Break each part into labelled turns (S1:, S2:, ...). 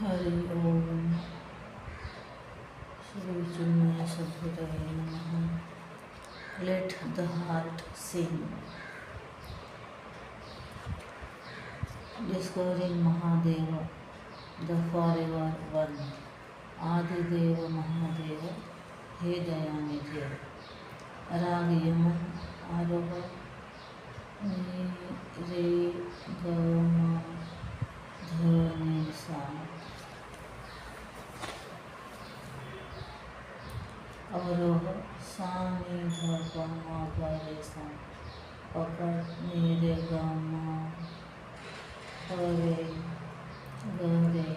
S1: Hari Om. Shri Chinmaya Sadgurave Namaha. Let the heart sing. Discovering Mahadeva, the forever one. Adideva Mahadeva, He Dayanidhe. Rag Yaman Aroha Re Gama Dhani Sa. अवरोह सानी धपमा परेसा पकड़ मेरे gamma परे गरे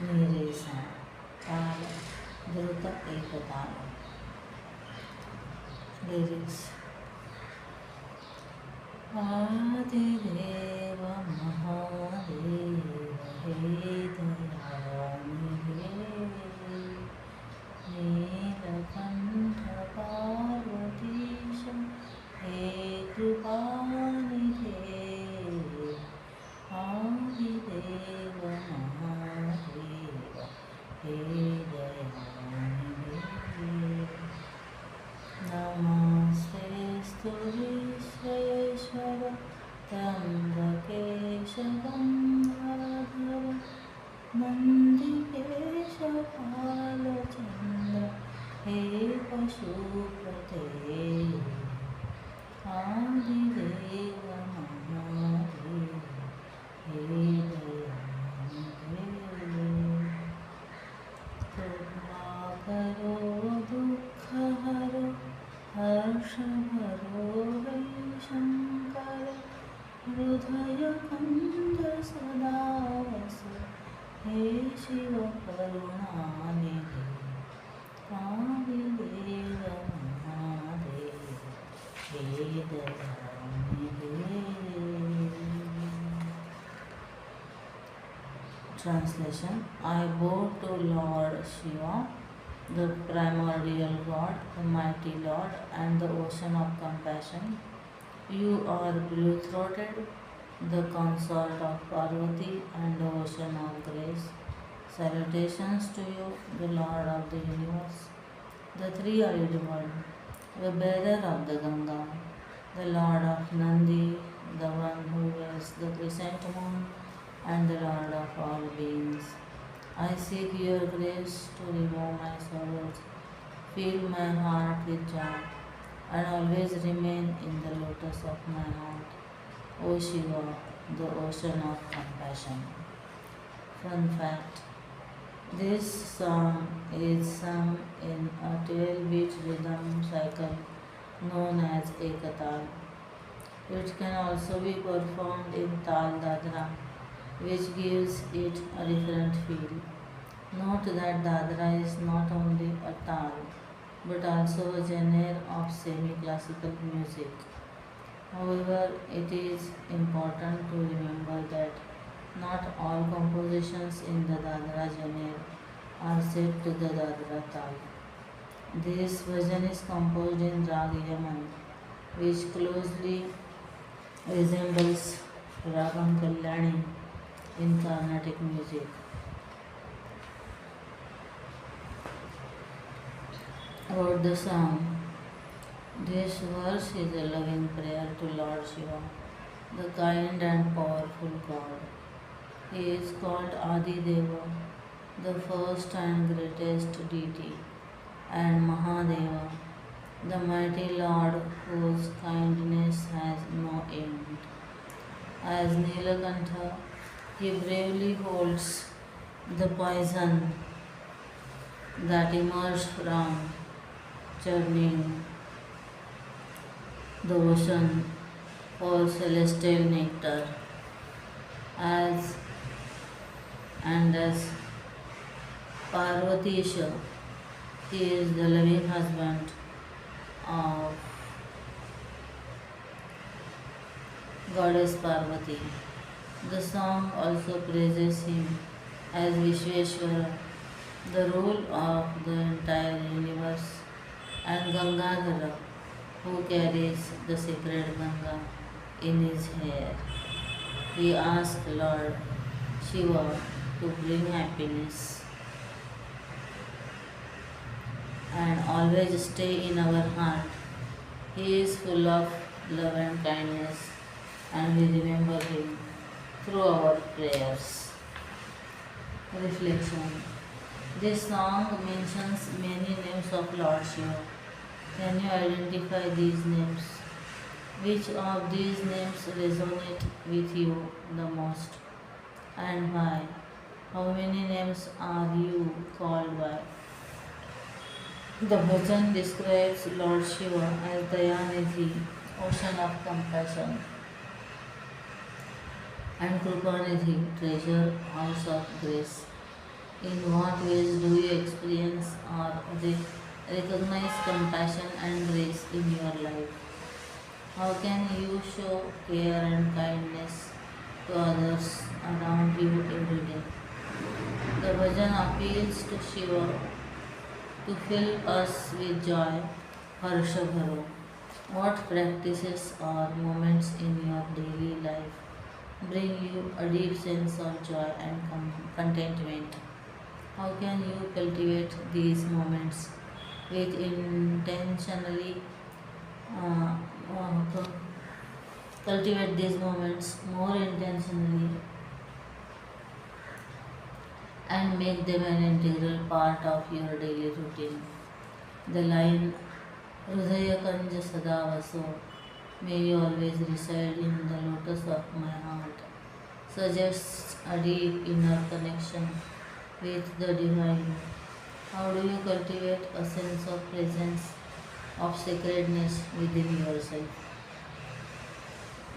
S1: मेरे सा ताल द्रुत एक ताल लिरिक्स आदिदेव महादेव हे दयानिधे नीलकंठ पार्वतीश हे कृपानिधे आदिदेव महादेव हे दयानिधे नमस्तेस्तु विश्वेश्वर त्र्यंबकेश गंगाधर नंदिकेश भालचंद्र हे पशुपते आदिदेव महादेव हे दयानिधे कृपा करो दुख हरो हर्ष भरो वै शंकर हृदय कंद सदा वसो हे शिव करुणानिधे आदिदेव महादेव हे दयानिधे. Translation. I bow to Lord Shiva, the primordial God, the mighty Lord, and the ocean of compassion. You are blue-throated, the consort of Parvati and the ocean of grace. Salutations to you, the Lord of the universe, the three-eyed one, the bearer of the Ganga, the Lord of Nandi, the one who wears the crescent moon, and the Lord of all beings. I seek your grace to remove my sorrows, fill my heart with joy, and always remain in the lotus of my heart, O Shiva, the ocean of compassion. Fun fact. This song is sung in a 12-beat rhythm cycle known as Ekatal. It can also be performed in Tal Dadra, which gives it a different feel. Note that Dadra is not only a Tal, but also a genre of semi-classical music. However, it is important to remember that not all compositions in the Dadra genre are set to the Dadra Tal. This version is composed in Rag Yaman, which closely resembles Ragam Kalyani in Carnatic music. About the song. This verse is a loving prayer to Lord Shiva, the kind and powerful God. He is called Adideva, the first and greatest deity, and Mahadeva, the mighty Lord whose kindness has no end. As Nilakantha, he bravely holds the poison that emerged from churning the ocean for celestial nectar. As Parvatisha, he is the loving husband of goddess Parvati. The song also praises him as Vishweshwara, the rule of the entire universe, and Gangadhara, who carries the sacred Ganga in his hair. We ask Lord Shiva to bring happiness and always stay in our heart. He is full of love and kindness, and we remember him through our prayers. Reflection. This song mentions many names of Lord Shiva. Can you identify these names? Which of these names resonate with you the most and why? How many names are you called by? The bhajan describes Lord Shiva as Dayanidhi, ocean of compassion, and Krupanidhi, treasure house of grace. In what ways do you experience or recognize compassion and grace in your life? How can you show care and kindness to others around you every day? The bhajan appeals to Shiva to fill us with joy, harsha bharo. What practices or moments in your daily life bring you a deep sense of joy and contentment? How can you cultivate these moments with intentionally uh, uh, cultivate these moments more intentionally and make them an integral part of your daily routine? The line Hridaya Kanja Sadavaso, may you always reside in the lotus of my heart, suggests a deep inner connection with the divine. How do you cultivate a sense of presence, of sacredness within yourself?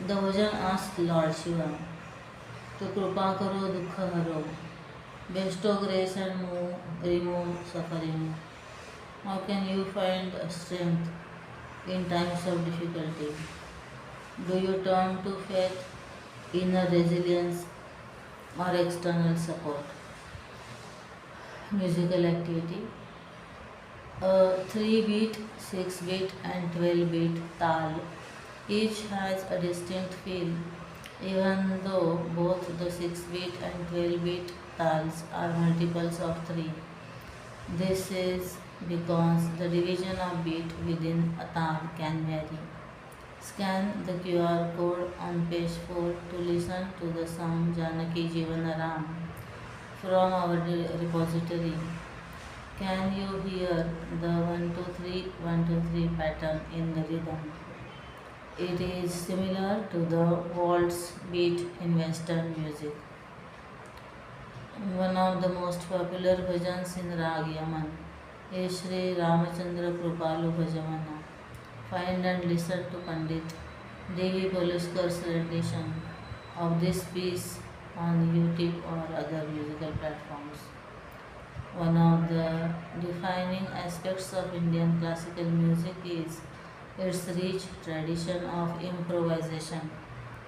S1: The bhajan asked Lord Shiva to Krupa Karo Dukha Haro, bestow grace and remove suffering. How can you find strength in times of difficulty? Do you turn to faith, inner resilience, or external support? Musical activity. A 3 beat, 6 beat, and 12 beat tal. Each has a distinct feel, even though both the 6 beat and 12 beat tals are multiples of 3. This is because the division of beat within a tal can vary. Scan the QR code on page 4 to listen to the song Janaki Jivanaram from our repository. Can you hear the 1-2-3, 1-2-3 pattern in the rhythm? It is similar to the waltz beat in Western music. One of the most popular bhajans in Rag Yaman is Sri Ramachandra Krupalu Bhajamana. Find and listen to Pandit D.V. Poliskar's rendition of this piece on YouTube or other musical platforms. One of the defining aspects of Indian classical music is its rich tradition of improvisation,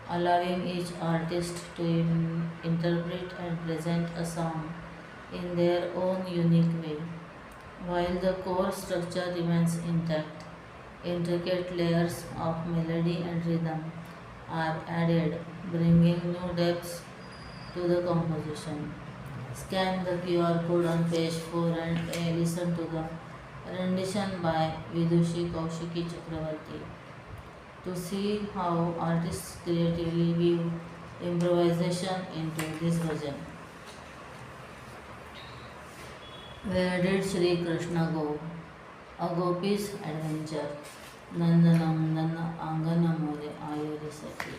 S1: allowing each artist to interpret and present a song in their own unique way. While the core structure remains intact, intricate layers of melody and rhythm are added, bringing new depths to the composition. Scan the QR code on page 4 and listen to the rendition by Vidushi Kaushiki Chakravarti to see how artists creatively weave improvisation into this bhajan. Where did Sri Krishna go? A Gopi's adventure. Nandanam Nana Angana More Ayuri Sati.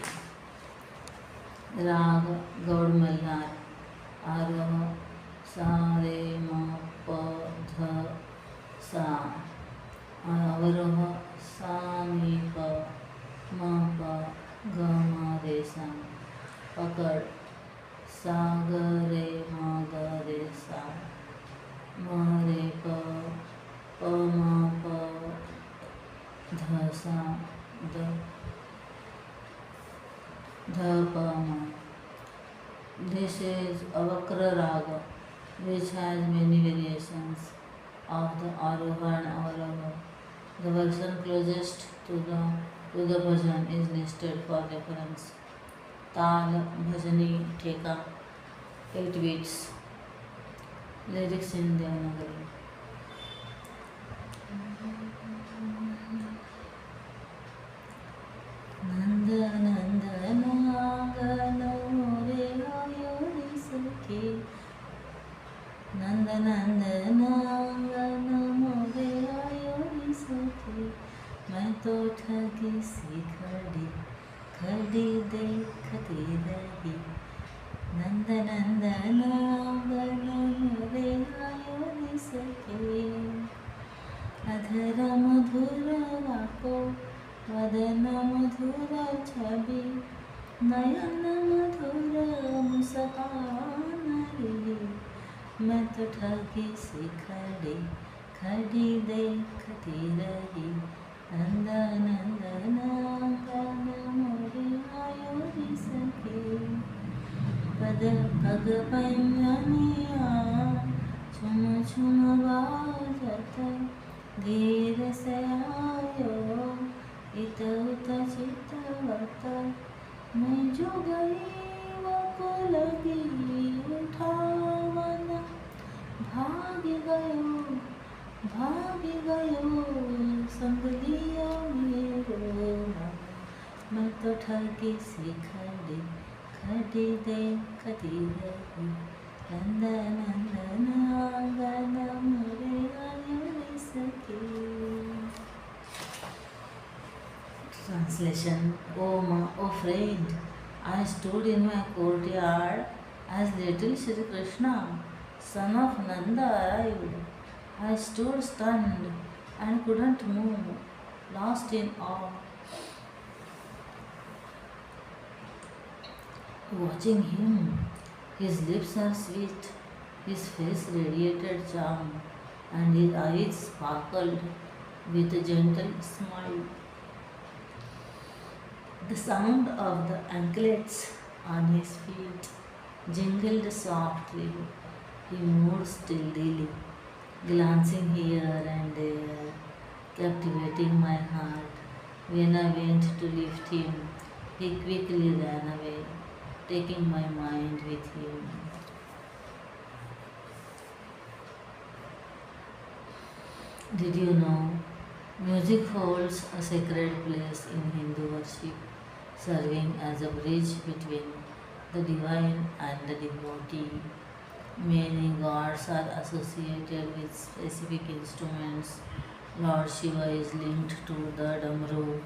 S1: Rag Gaud Mallar. Arah Sa Re Ma Pa Dha Sa. Avarah Sa Ni Pa Ma Pa Ga Ma Re Sa. Pakad Sa Ga Re Ma Ga Re Sa. Ma Re Pa Pa Ma Pa Dha Sa Dha Pa Ma. This is a Vakra Raga which has many variations of the Aroha and Avroha. The version closest to the bhajan is listed for reference. Tal, Bhajani, Theka, 8 beats. Lyrics in Devanagari. Nanda Nanda Naga Namore Ayori Sakhi. Nanda Nanda Naga Namore Ayori Sakhi. मैं तो ठगी सी खड़ी खड़ी देखती रही नंद नंद नागन मोरे आयोनि सखे अधर मधुर वाको वदन मधुर छवि नयन मधुर मुस्कान रे मैं तो ठगी सी खड़ी खड़ी देखती रही नंद नंद नागन मोरे आयोनि सखे पद पग पंजनिया छुम छुम बाजत धीर से आयो इत उत चितवत मैं जो गई वो को लगी उठावन भाग गयो संग लिया मेरो मन मैं तो ठगी सी खड़ी खड़ी देखती रही नंद नंद नागन मोरे आयोनि सखे. Translation. O friend, I stood in my courtyard as little Shri Krishna, son of Nanda, arrived. I stood stunned and couldn't move, lost in awe. Watching him, his lips are sweet, his face radiated charm, and his eyes sparkled with a gentle smile. The sound of the anklets on his feet jingled softly. He moved steadily, glancing here and there, captivating my heart. When I went to lift him, he quickly ran away, taking my mind with him. Did you know music holds a sacred place in Hindu worship, serving as a bridge between the divine and the devotee? Many gods are associated with specific instruments. Lord Shiva is linked to the damru,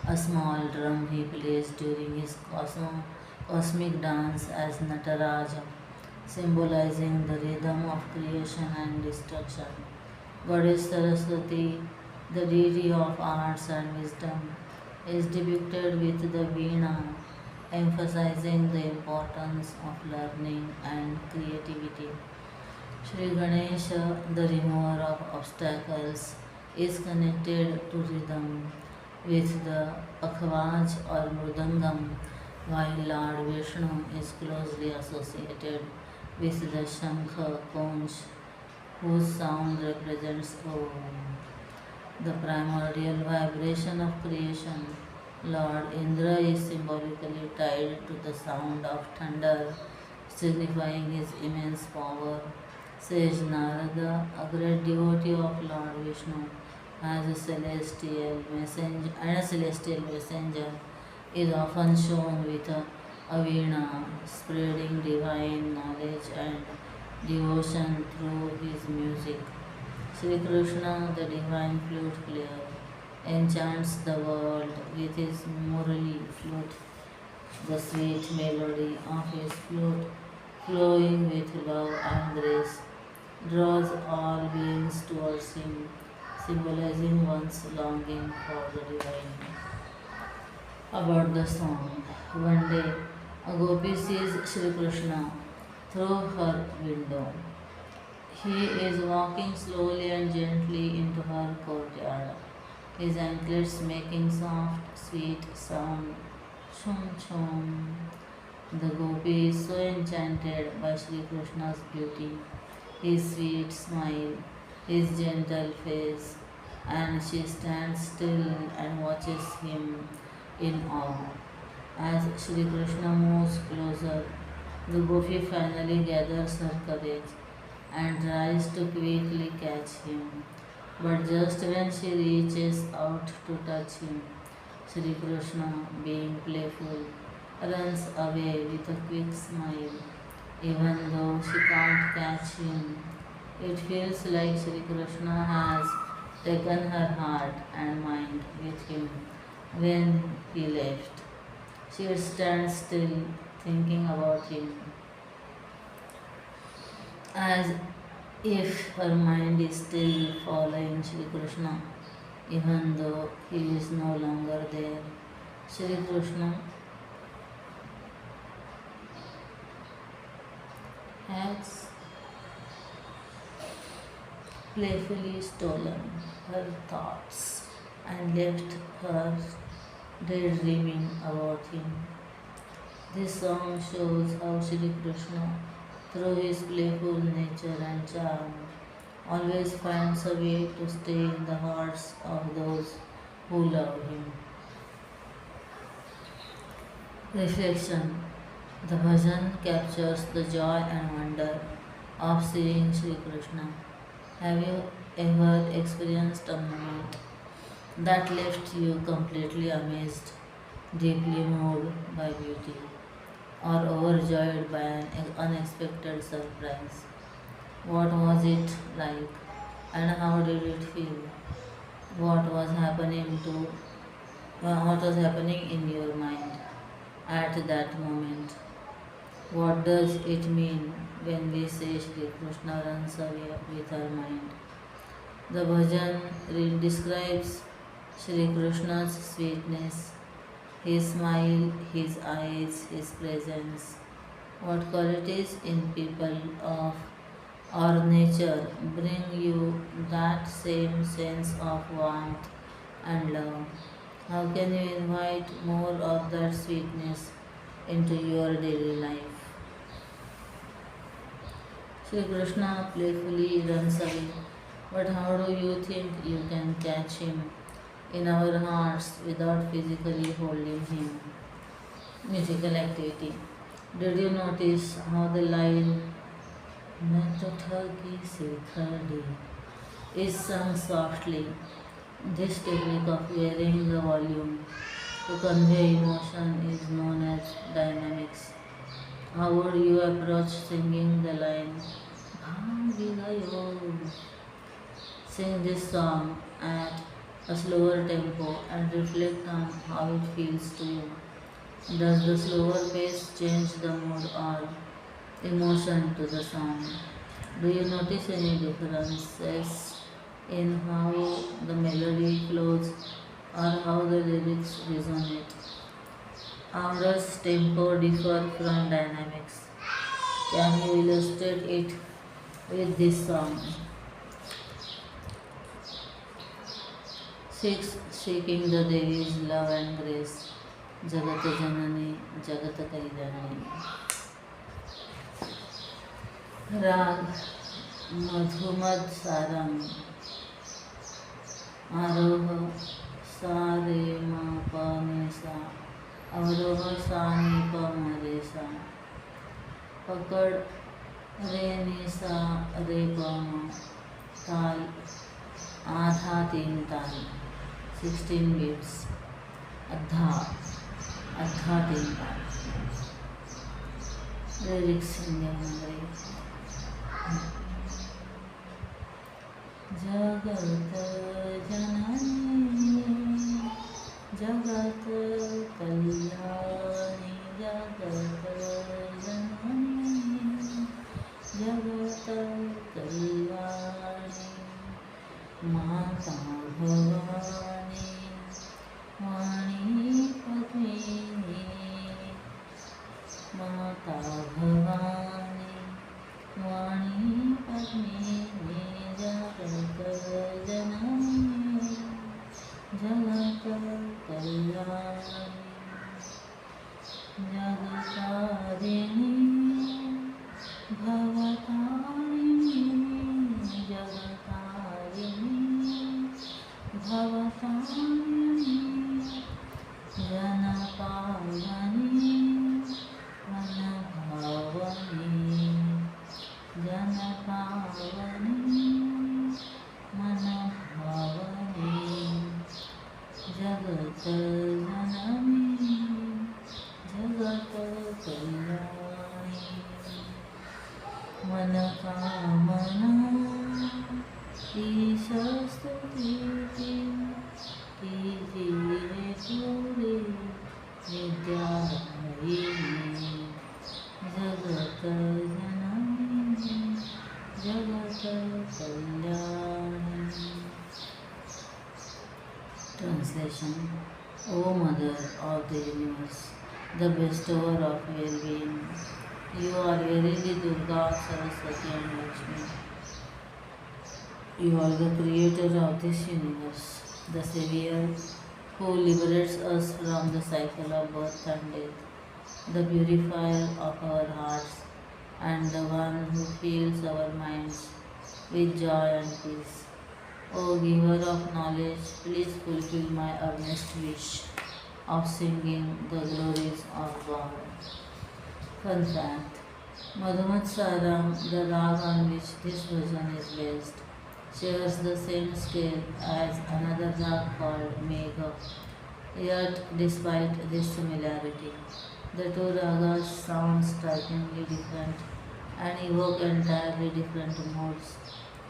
S1: a small drum he plays during his cosmic dance as Nataraja, symbolizing the rhythm of creation and destruction. Goddess Saraswati, the deity of arts and wisdom, is depicted with the veena, emphasizing the importance of learning and creativity. Sri Ganesha, the remover of obstacles, is connected to rhythm with the pakhwaj or mridangam, while Lord Vishnu is closely associated with the shankha conch, whose sound represents Om, the primordial vibration of creation. Lord Indra is symbolically tied to the sound of thunder, signifying his immense power. Sage Narada, a great devotee of Lord Vishnu, as a celestial messenger, is often shown with a veena, spreading divine knowledge and devotion through his music. Sri Krishna, the divine flute player, enchants the world with his murali flute. The sweet melody of his flute, flowing with love and grace, draws all beings towards him, symbolizing one's longing for the divine. About the song. One day, a gopi sees Sri Krishna through her window. He is walking slowly and gently into her courtyard, his anklets making soft, sweet sound. Chum chum. The gopi is so enchanted by Sri Krishna's beauty, his sweet smile, his gentle face, and she stands still and watches him in awe. As Sri Krishna moves closer, The goofy finally gathers her courage and tries to quickly catch him. But just when she reaches out to touch him, Sri Krishna, being playful, runs away with a quick smile. Even though she can't catch him, it feels like Sri Krishna has taken her heart and mind with him when he left. She stands still, thinking about him, as if her mind is still following Sri Krishna, even though he is no longer there. Sri Krishna has playfully stolen her thoughts and left her daydreaming about him. This song shows how Sri Krishna, through his playful nature and charm, always finds a way to stay in the hearts of those who love him. Reflection. The bhajan captures the joy and wonder of seeing Sri Krishna. Have you ever experienced a moment that left you completely amazed, deeply moved by beauty, or overjoyed by an unexpected surprise? What was it like, and how did it feel? What was happening what was happening in your mind at that moment? What does it mean when we say Shri Krishna runs away with our mind? The bhajan describes Shri Krishna's sweetness, his smile, his eyes, his presence. What qualities in people of or nature bring you that same sense of warmth and love? How can you invite more of that sweetness into your daily life? Sri Krishna playfully runs away, but how do you think you can catch him in our hearts without physically holding him? Musical activity. Did you notice how the line "मैं तो ठगी से खड़ी" is sung softly? This technique of varying the volume to convey emotion is known as dynamics. How would you approach singing the line "Bhangi gayo"? Sing this song at a slower tempo and reflect on how it feels to you. Does the slower pace change the mood or emotion to the song? Do you notice any differences in how the melody flows or how the lyrics resonate? How does tempo differ from dynamics? Can you illustrate it with this song? 6. Seeking the Devi's love and grace. Jagat Janani, Jagat Kalyani. Rag Madhumad Sarang. Aroha Sa Re Ma Pa Me Sa. Avroha Sa Ni Pa Ma Re Sa. Pakad Re Ni Sa Re Pa Ma. Tal Adha Teen Tal. 16 beats. Adha Teen Tal. Lyrics in English. Jagat Janani, Jagat Kalyani, Jagat Janani, Jagat Kalyani, Mata Bhavani, Vani Padmini, Mata Bhavani, Vani Padmini, Jagat Janani, Jagat Kalyani, Jagatarini, Bhavatarini, Jagatarini, Bhavatarini, Janapayani, Manabhava. जन पावनी मन भावनी जगत जननी जगत कल्याणी मन कामना ईश स्तुति कीजिए पूरी विद्यादायिनी जगत जननी जगत Kalyani. Translation. O Mother of the Universe, the bestower of well-being, you are verily Durga, Saraswati and Lakshmi. You are the creator of this universe, the Savior who liberates us from the cycle of birth and death, the purifier of our hearts, and the one who fills our minds with joy and peace. O giver of knowledge, please fulfill my earnest wish of singing the glories of God. Fun fact. Madhumatsaram, the rag on which this version is based, shares the same scale as another rag called Megha. Yet, despite this similarity, the two ragas sound strikingly different and evoke entirely different moods.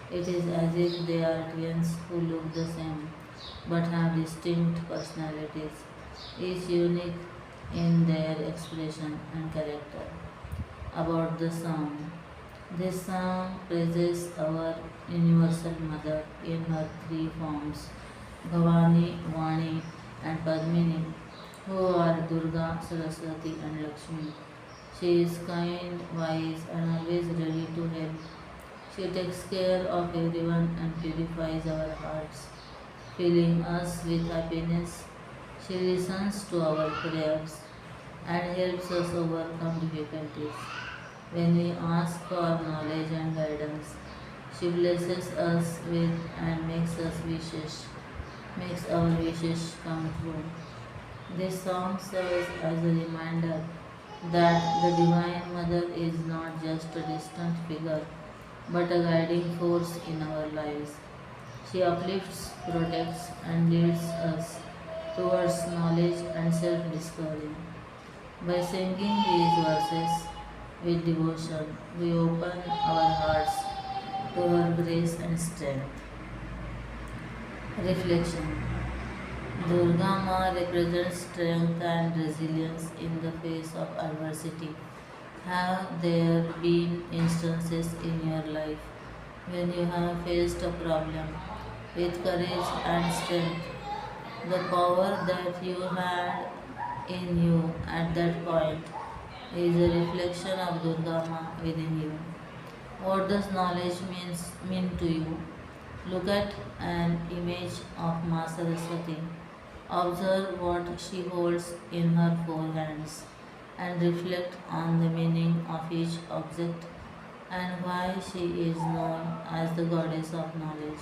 S1: It is as if they are twins who look the same but have distinct personalities, each unique in their expression and character. About the song. This song praises our universal mother in her three forms, Bhavani, Vani and Padmini, who are Durga, Saraswati and Lakshmi. She is kind, wise and always ready to help. She takes care of everyone and purifies our hearts, filling us with happiness. She listens to our prayers and helps us overcome difficulties. When we ask for knowledge and guidance, she blesses us with and makes our wishes come true. This song serves as a reminder that the Divine Mother is not just a distant figure, but a guiding force in our lives. She uplifts, protects, and leads us towards knowledge and self-discovery. By singing these verses with devotion, we open our hearts to her grace and strength. Reflection. Durga Ma represents strength and resilience in the face of adversity. Have there been instances in your life when you have faced a problem with courage and strength? The power that you had in you at that point is a reflection of Durga Ma within you. What does knowledge mean to you? Look at an image of Ma Saraswati. Observe what she holds in her four hands and reflect on the meaning of each object and why she is known as the goddess of knowledge.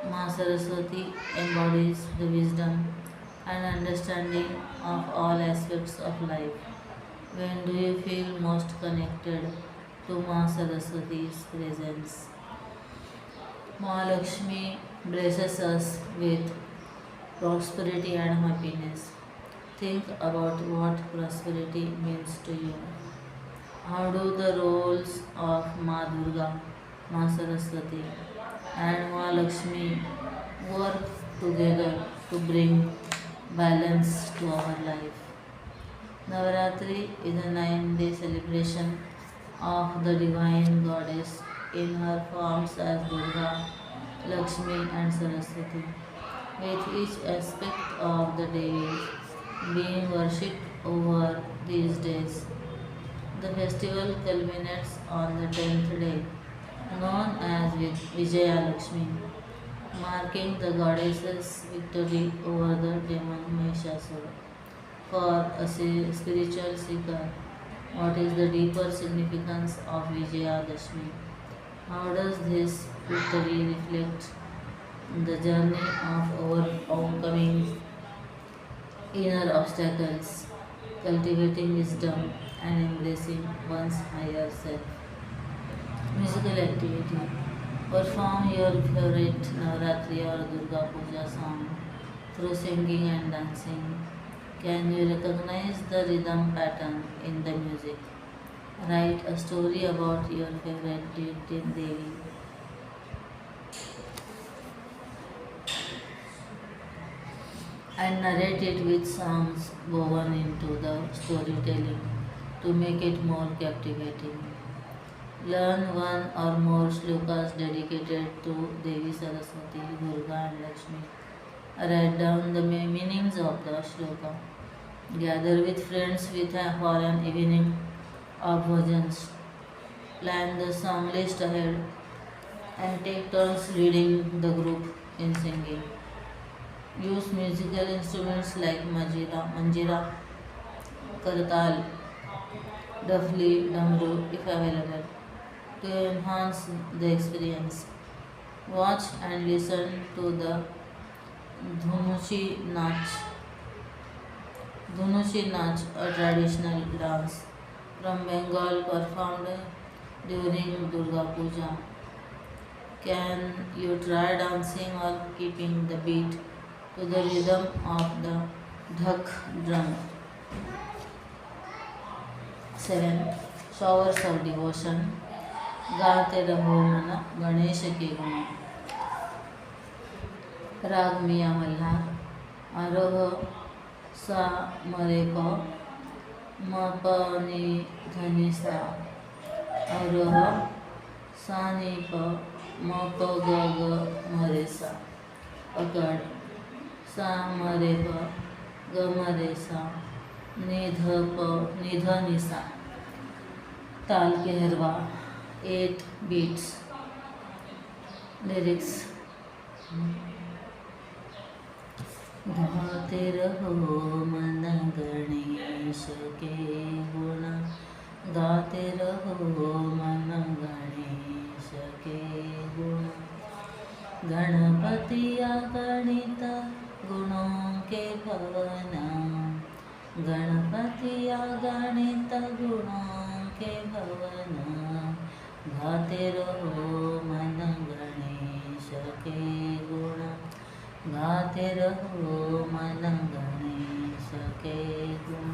S1: Ma Saraswati embodies the wisdom and understanding of all aspects of life. When do you feel most connected to Ma Saraswati's presence? Ma Lakshmi blesses us with prosperity and happiness. Think about what prosperity means to you. How do the roles of Ma Durga, Ma Saraswati and Ma Lakshmi work together to bring balance to our life? Navaratri is a 9-day celebration of the divine goddess in her forms as Durga, Lakshmi and Saraswati, with each aspect of the Devi being worshipped over these days. The festival culminates on the 10th day, known as Vijaya Lakshmi, marking the goddess's victory over the demon Mahishasura. For a spiritual seeker, what is the deeper significance of Vijaya Dashmi? How does this victory reflect the journey of overcoming inner obstacles, cultivating wisdom, and embracing one's higher self. Musical activity. Perform your favorite Navratri or Durga Puja song through singing and dancing. Can you recognize the rhythm pattern in the music? Write a story about your favorite Devi and narrate it with songs woven into the storytelling to make it more captivating. Learn one or more shlokas dedicated to Devi Saraswati, Durga and Lakshmi. Write down the meanings of the shloka. Gather with friends for an evening of bhajans. Plan the song list ahead and take turns leading the group in singing. Use musical instruments like manjira, kartal, dafli, damru if available to enhance the experience. Watch and listen to the Dhunushi Nach. Dhunushi Nach, a traditional dance from Bengal performed during Durga Puja. Can you try dancing or keeping the beat to the rhythm of the dhak drum? 7. Showers of devotion. गाते रहो मन गणेश के गुण. राग मिया मल्हार. आरोह सा मरे प म प नि धनि सा. आरोह सा नि प म प ग ग मरे सा. पकड़ सा मरे प ग मरे सा नि ध प नि ध नि सा. ताल के हरवा. 8 beats. Lyrics. गाते रहो मन गणेश के गुण. गाते रहो मन गणेश के गुण. गणपति अगणित गुणों के भवन. गणपति अगणित गुणों के भवन. गाते रहो मन गणेश के गुण. गाते रहो मन गणेश के गुण.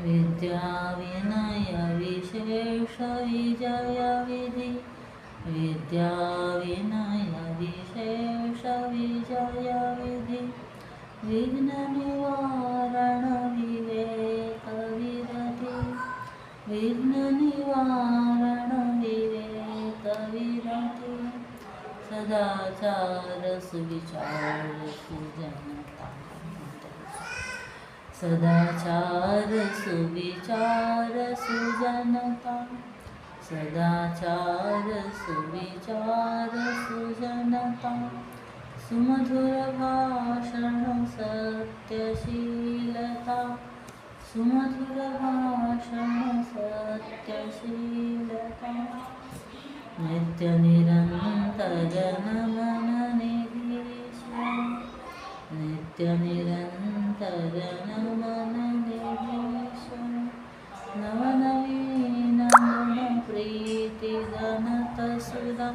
S1: विद्या विनय विशेष विजय विधि. विद्या विनय विशेष विजय विधि. विघ्न निवारण विवेक विरति. विघ्न निवारण विवेक विरति. सदाचार सुविचार सुजनता. सदाचार सुविचार सुजनता. सदाचार सुविचार सुजनता. सुमधुर भाषण सत्यशीलता. सुमधुर भाषण सत्यशीलता. नित्य निरंतर नमन निधीश्वर. नित्य निरंतर नमन निधीश्वर. नवनवीन गुण प्रीति घनत सुधा.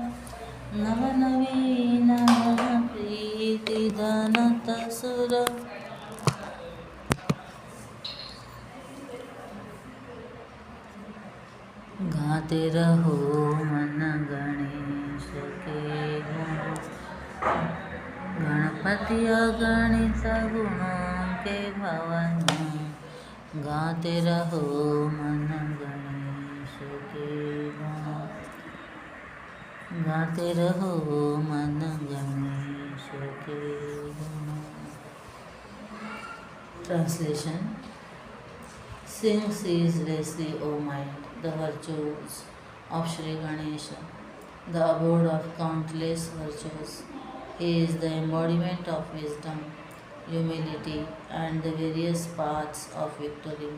S1: नवनवीन गुण प्रीति घनत सुर. गाते रहो मन गणेश के गुण. गणपति अगणित गुणों के भवन. गाते रहो मन गणेश के गुण. गाते रहो मन गणेश के गुण. Translation. Sing ceaselessly, O mind, the virtues of Sri Ganesha, the abode of countless virtues. He is the embodiment of wisdom, humility, and the various paths of victory,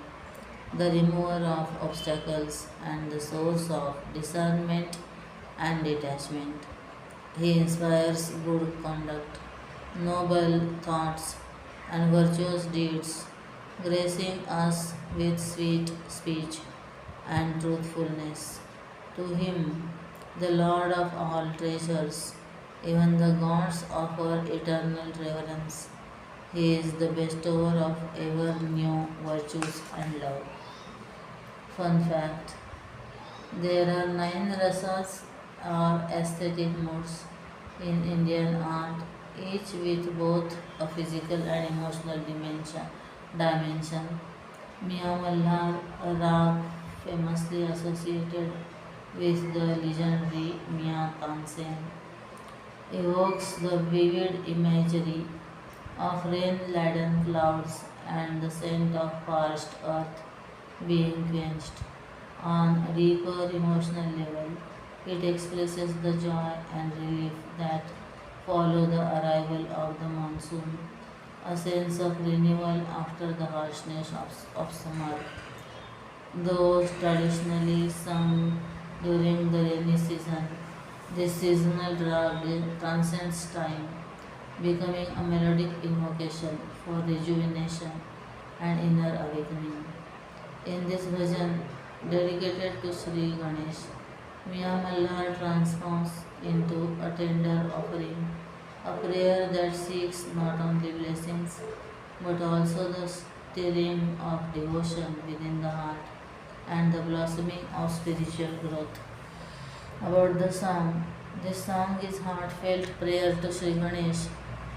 S1: the remover of obstacles and the source of discernment and detachment. He inspires good conduct, noble thoughts, and virtuous deeds gracing us with sweet speech and truthfulness. To him, the Lord of all treasures, even the gods offer eternal reverence. He is the bestower of ever new virtues and love. Fun fact: there are nine rasas or aesthetic modes in Indian art, each with both a physical and emotional dimension. Mia Malhar, a rag famously associated with the legendary Mia Tansen, evokes the vivid imagery of rain-laden clouds and the scent of parched earth being quenched. On a deeper emotional level, it expresses the joy and relief that follow the arrival of the monsoon, a sense of renewal after the harshness of summer. Though traditionally sung during the rainy season, this seasonal drag transcends time, becoming a melodic invocation for rejuvenation and inner awakening. In this bhajan, dedicated to Sri Ganesh, Mia Mallar transforms into a tender offering, a prayer that seeks not only blessings but also the stirring of devotion within the heart and the blossoming of spiritual growth. About the song, this song is heartfelt prayer to Sri Ganesh,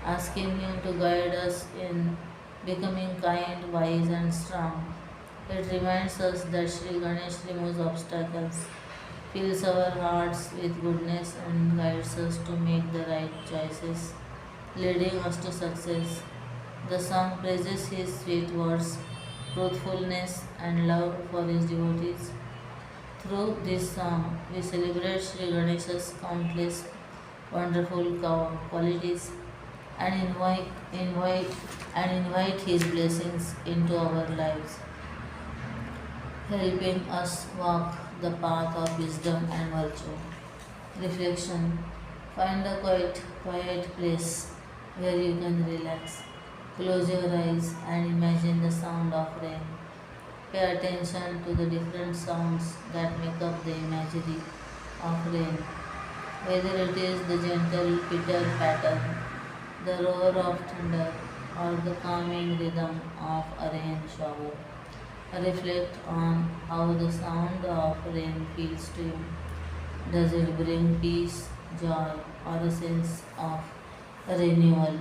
S1: asking him to guide us in becoming kind, wise, and strong. It reminds us that Sri Ganesh removes obstacles, fills our hearts with goodness, and guides us to make the right choices, leading us to success. The song praises his sweet words, truthfulness, and love for his devotees. Through this song, we celebrate Sri Ganesha's countless wonderful qualities and invite his blessings into our lives, helping us walk the path of wisdom and virtue. Reflection: find a quiet place where you can relax. Close your eyes and imagine the sound of rain. Pay attention to the different sounds that make up the imagery of rain, whether it is the gentle pitter patter, the roar of thunder, or the calming rhythm of a rain shower. Reflect on how the sound of rain feels to you. Does it bring peace, joy, or a sense of renewal?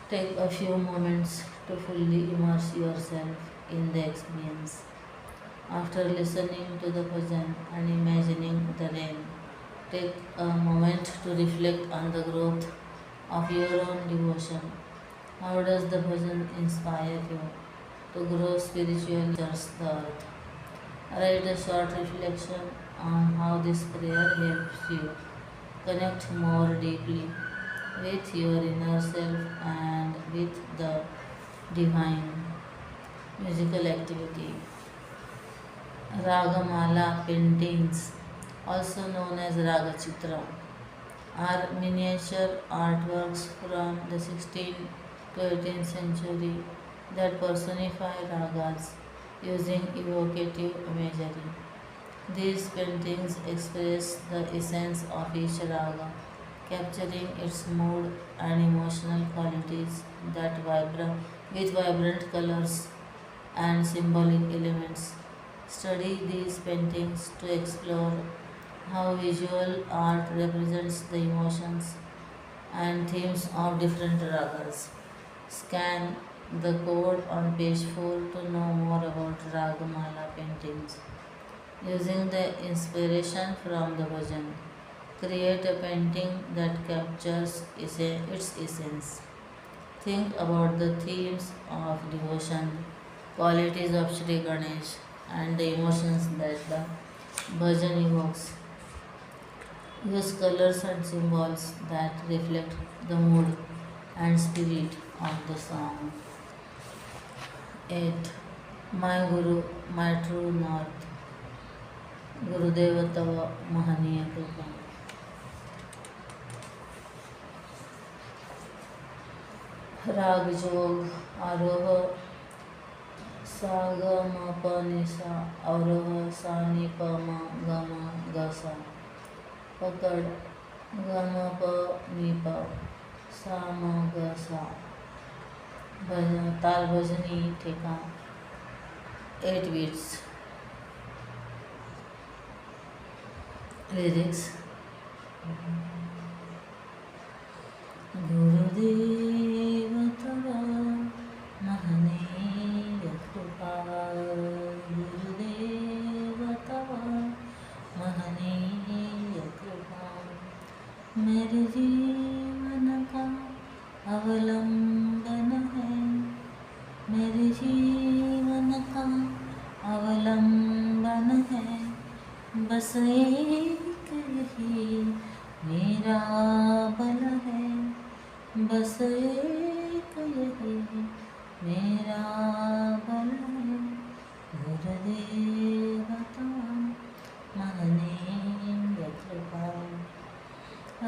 S1: Take a few moments to fully immerse yourself in the experience. After listening to the bhajan and imagining the rain, take a moment to reflect on the growth of your own devotion. How does the bhajan inspire you to grow spiritually towards the earth? Write a short reflection on how this prayer helps you connect more deeply with your inner self and with the divine. Musical activity: Ragamala paintings, also known as Ragachitra, are miniature artworks from the 16th to 18th century that personify ragas using evocative imagery. These paintings express the essence of each raga, capturing its mood and emotional qualities with vibrant colors and symbolic elements. Study these paintings to explore how visual art represents the emotions and themes of different ragas. Scan the code on page 4 to know more about Ragamala paintings. Using the inspiration from the bhajan, create a painting that captures its essence. Think about the themes of devotion, qualities of Sri Ganesh, and the emotions that the bhajan evokes. Use colors and symbols that reflect the mood and spirit of the song. 8. My Guru, my true north, Gurudev तव महनीय कृपा. राग जोग आरोह सा ग म प नि सा अवरोह सा नि प म ग म ग सा पकड़ ग म प नि प सा म ग सा ताल भजनी ठेका 8 beats. Lyrics. गुरुदेव तव महनीय कृपा गुरुदेव तव महनीय कृपा मेरे जीवन का अवलंबन है मेरे जीवन का अवलंबन है बस एक यही मेरा बल है बस एक यही मेरा बल है गुरुदेव तव महनीय कृपा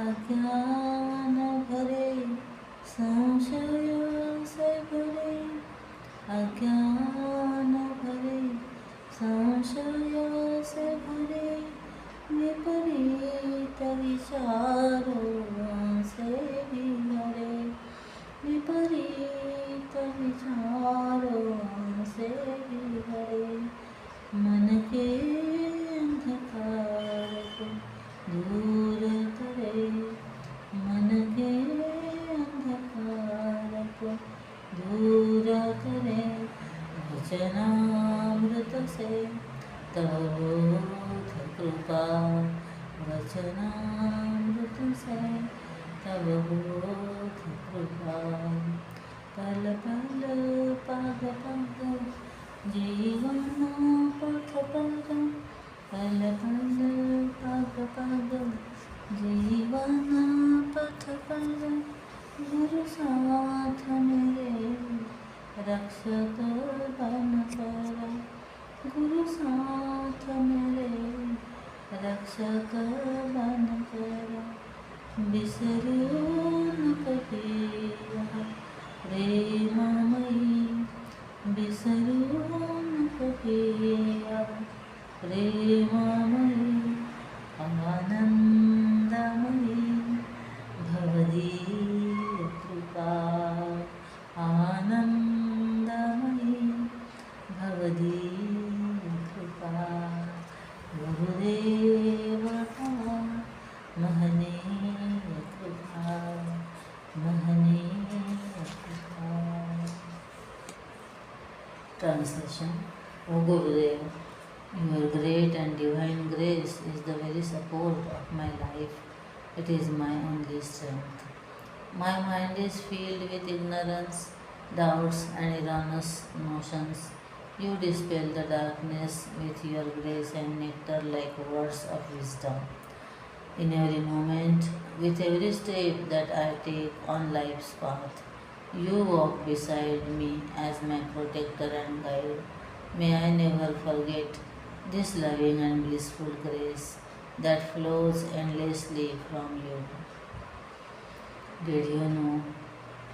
S1: अज्ञान भरे संशय से भरे अज्ञान भरे संशय से भरे विपरीत विचारों से भी भरे विपरीत विचारों से भी भरे मन के अंधकार को दूर करे मन के अंधकार को दूर करे वचनामृत से तव बोध कृपा वचनामृत से तव बोध कृपा पल पल पग पग जीवन पथ पग पल पल पग पग जीवन पथ पग गुरु साथ मेरे रक्षक बन कर गुरु साथ मेरे रक्षक बन कर बिसरो न कभी प्रेममयी बिसरो न कभी प्रेममयी आनंदमयी भवदीय कृपा आनंदमयी भवदीय कृपा गुरुदेव तव महनीय कृपा महनीय कृपा Translation. O Gurudev, your great and divine grace is the very support of my life. It is my only strength. My mind is filled with ignorance, doubts, and erroneous notions. You dispel the darkness with your grace and nectar like words of wisdom. In every moment, with every step that I take on life's path, you walk beside me as my protector and guide. May I never forget this loving and blissful grace that flows endlessly from you. Did you know?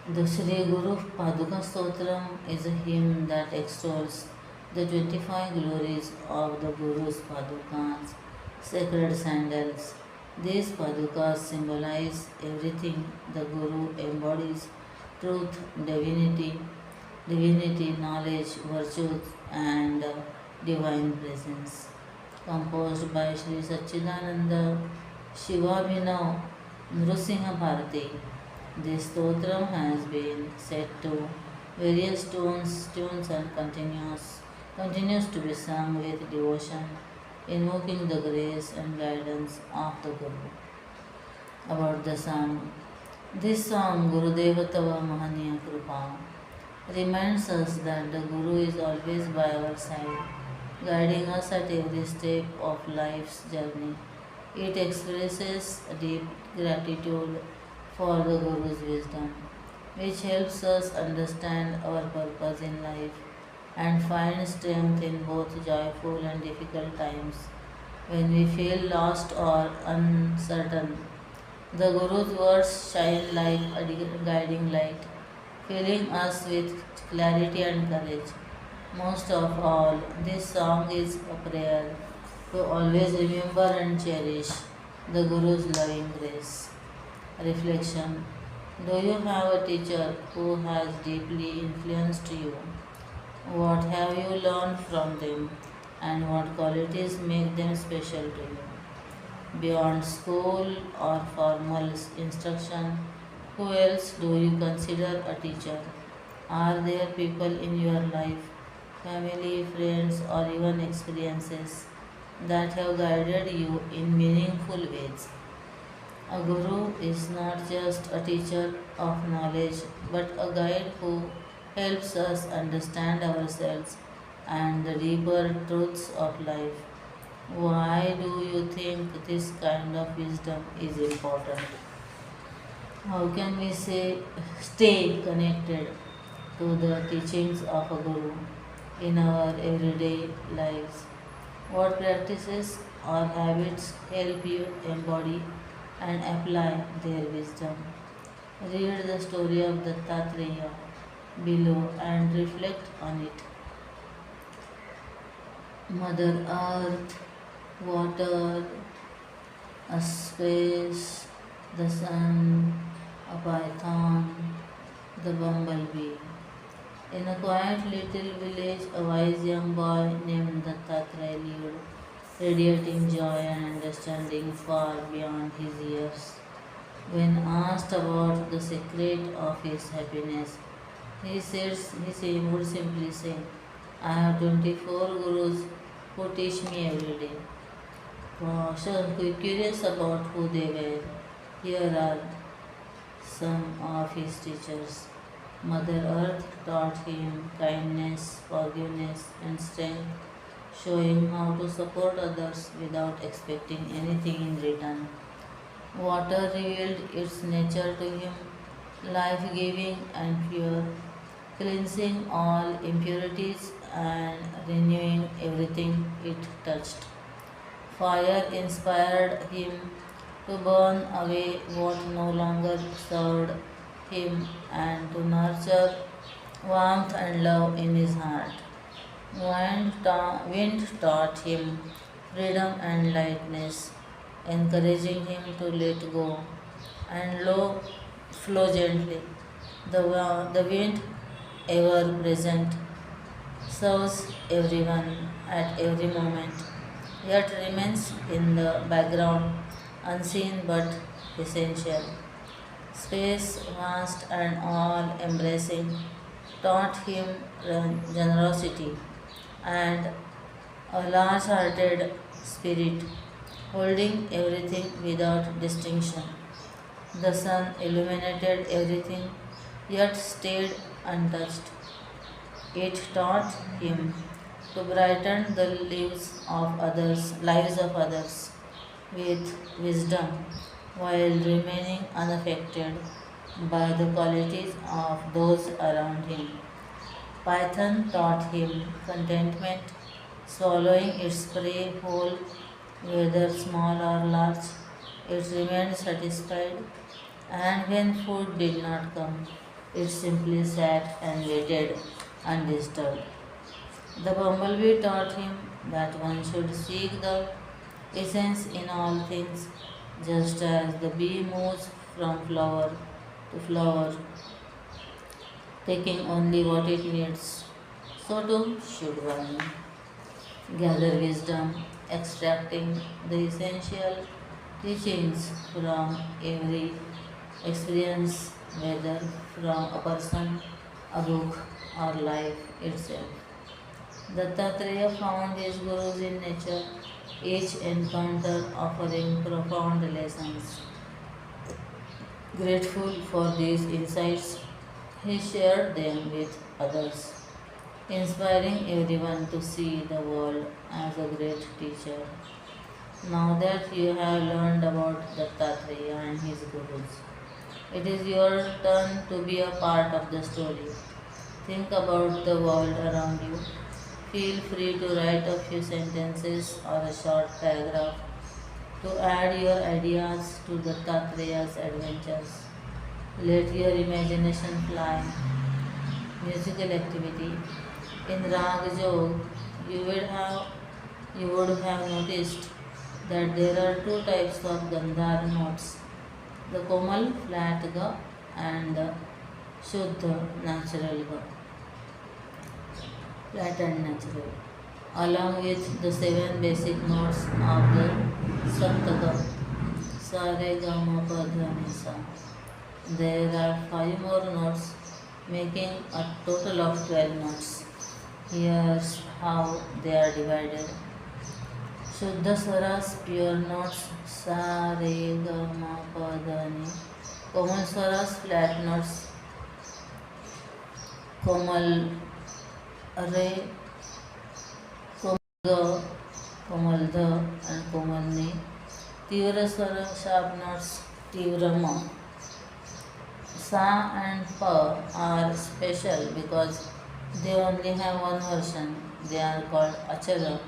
S1: The Sri Guru Paduka Stotram is a hymn that extols the 25 glories of the Guru's Padukas, sacred sandals. These Padukas symbolize everything the Guru embodies: truth, divinity, knowledge, virtues, and divine presence. Composed by Sri Sachidananda Shivabhinav Nrusingha Bharati, this stotram has been set to various tunes and continues to be sung with devotion, invoking the grace and guidance of the Guru. About the song. This song, Gurudeva Tava Mahaniya Kripa, reminds us that the Guru is always by our side, guiding us at every step of life's journey. It expresses deep gratitude for the Guru's wisdom, which helps us understand our purpose in life and find strength in both joyful and difficult times. When we feel lost or uncertain, the Guru's words shine like a guiding light, filling us with clarity and courage. Most of all, this song is a prayer to always remember and cherish the Guru's loving grace. Reflection. Do you have a teacher who has deeply influenced you? What have you learned from them, and what qualities make them special to you? Beyond school or formal instruction, who else do you consider a teacher? Are there people in your life, family, friends, or even experiences that have guided you in meaningful ways? A guru is not just a teacher of knowledge but a guide who helps us understand ourselves and the deeper truths of life. Why do you think this kind of wisdom is important? How can we stay connected to the teachings of a guru in our everyday lives? What practices or habits help you embody and apply their wisdom? Read the story of Dattatreya below and reflect on it. Mother Earth, water, a space, the sun, a python, the bumblebee. In a quiet little village, a wise young boy named Dattatreya lived, radiating joy and understanding far beyond his years. When asked about the secret of his happiness, he would simply say, I have 24 gurus who teach me every day. Curious about who they were, here are some of his teachers. Mother Earth taught him kindness, forgiveness, and strength, showing how to support others without expecting anything in return. Water revealed its nature to him, life giving and pure, cleansing all impurities and renewing everything it touched. Fire inspired him to burn away what no longer served him and to nurture warmth and love in his heart. Wind taught him freedom and lightness, encouraging him to let go and flow gently. The wind, ever present, serves everyone at every moment, yet remains in the background, unseen but essential. Space, vast and all embracing, taught him generosity and a large hearted spirit, holding everything without distinction. The sun illuminated everything, yet stayed untouched. It taught him to brighten the lives of others with wisdom while remaining unaffected by the qualities of those around him. Python taught him contentment, swallowing its prey whole, whether small or large. It remained satisfied, and when food did not come, it simply sat and waited undisturbed. The bumblebee taught him that one should seek the essence in all things, just as the bee moves from flower to flower, taking only what it needs. So too should one gather wisdom, extracting the essential teachings from every experience, whether from a person, a book, or life itself. Dattatreya found his gurus in nature, each encounter offering profound lessons. Grateful for these insights, he shared them with others, inspiring everyone to see the world as a great teacher. Now that you have learned about Dattatreya and his gurus, it is your turn to be a part of the story. Think about the world around you. Feel free to write a few sentences or a short paragraph to add your ideas to Dattatreya's adventures. Let your imagination fly. Musical activity. In Rag Jog, you would have noticed that there are two types of Gandhar notes, the Komal flat Ga and the Shuddha natural Ga, flat and natural, along with the seven basic notes of the Saptaga, Sa Re Ga Ma Pa Dha Ni Sa. There are five more notes, making a total of 12 notes. Here's how they are divided. Shuddha Swaras, pure notes, Sa, Re, Ga, Ma, Pa, Dha, Ni. Komal Swaras, flat notes, Komal Re, Komal Ga, Komal Dha, and Komal Ni. Tivra Swara, sharp notes, Tivra Ma. Sa and Pa are special because they only have one version. They are called Achara,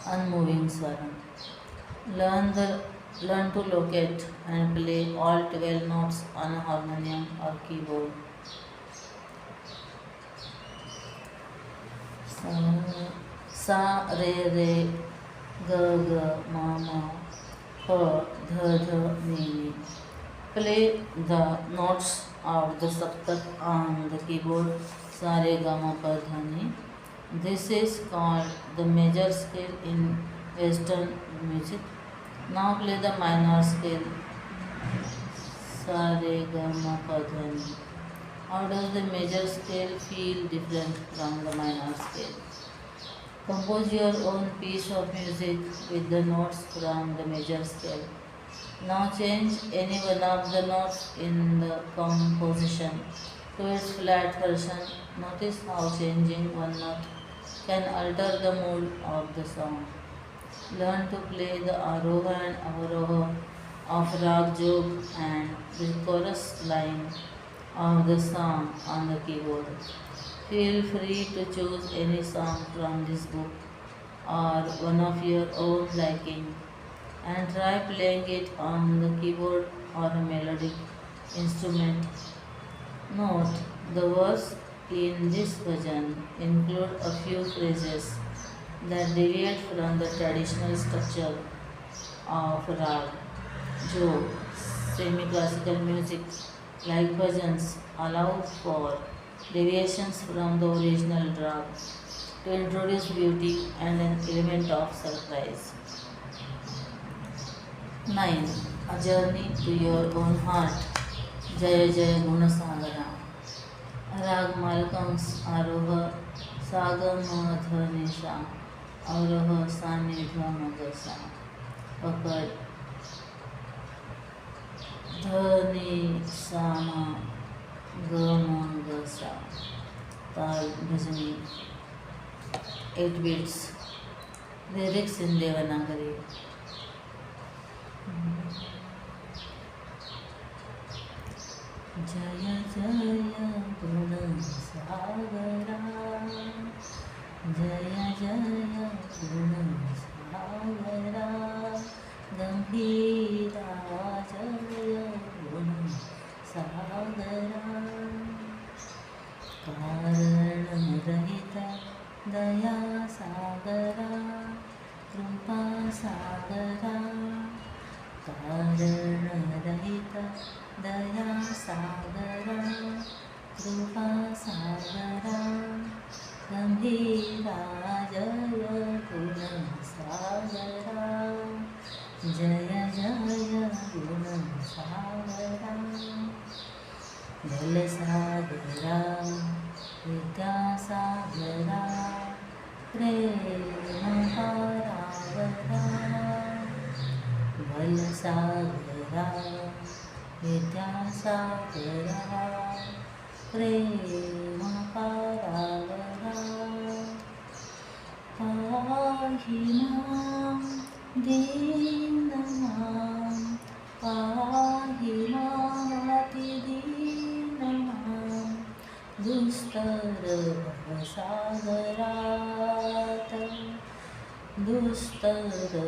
S1: unmoving swara. Learn to locate and play all 12 notes on a harmonium or keyboard. Sa, Re, Ga, Ma, Pa, Dha, Ni. Play the notes of the Saptak on the keyboard, Sa, Re, Ga, Ma, Pa, Dha, Ni. This is called the major scale in Western music. Now play the minor scale, Sa, Re, Ga, Ma, Pa, Dha, Ni. How does the major scale feel different from the minor scale? Compose your own piece of music with the notes from the major scale. Now change any one of the notes in the composition to its flat version. Notice how changing one note can alter the mood of the song. Learn to play the aroha and avaroha of Rag Jog and the chorus line of the song on the keyboard. Feel free to choose any song from this book or one of your own liking and try playing it on the keyboard or a melodic instrument. Note, the words in this bhajan include a few phrases that deviate from the traditional structure of rag. Jog, semi-classical music like bhajans allow for deviations from the original rag to introduce beauty and an element of surprise. 9. A journey to your own heart. Jaya Jaya Gunasagara. Rag Malkams Aroha Saga Madha Nisha Aroha Sanidha Magasa. Pakad Dhani Sama Gamangasa. Tal Bhajani. 8 beats. Lyrics in Devanagari. Jaya Jaya Gunasagara. Jaya Jaya Gunasagara. Gambhira Jaya Gunasagara. Karanarahita Daya Sagara. Kripa Sagara. Karanarahita Daya Sagara. Kripa Sagara. Gambhira Jaya Gunasagara. Jaya Jaya Gunasagara. Dalasagara Vidyasagara Prema Paravara. Dalasagara Vidyasagara Prema Paravara. Pahimam Dinamam Pahimati Dinamam Dustara Vasagaratam Dustara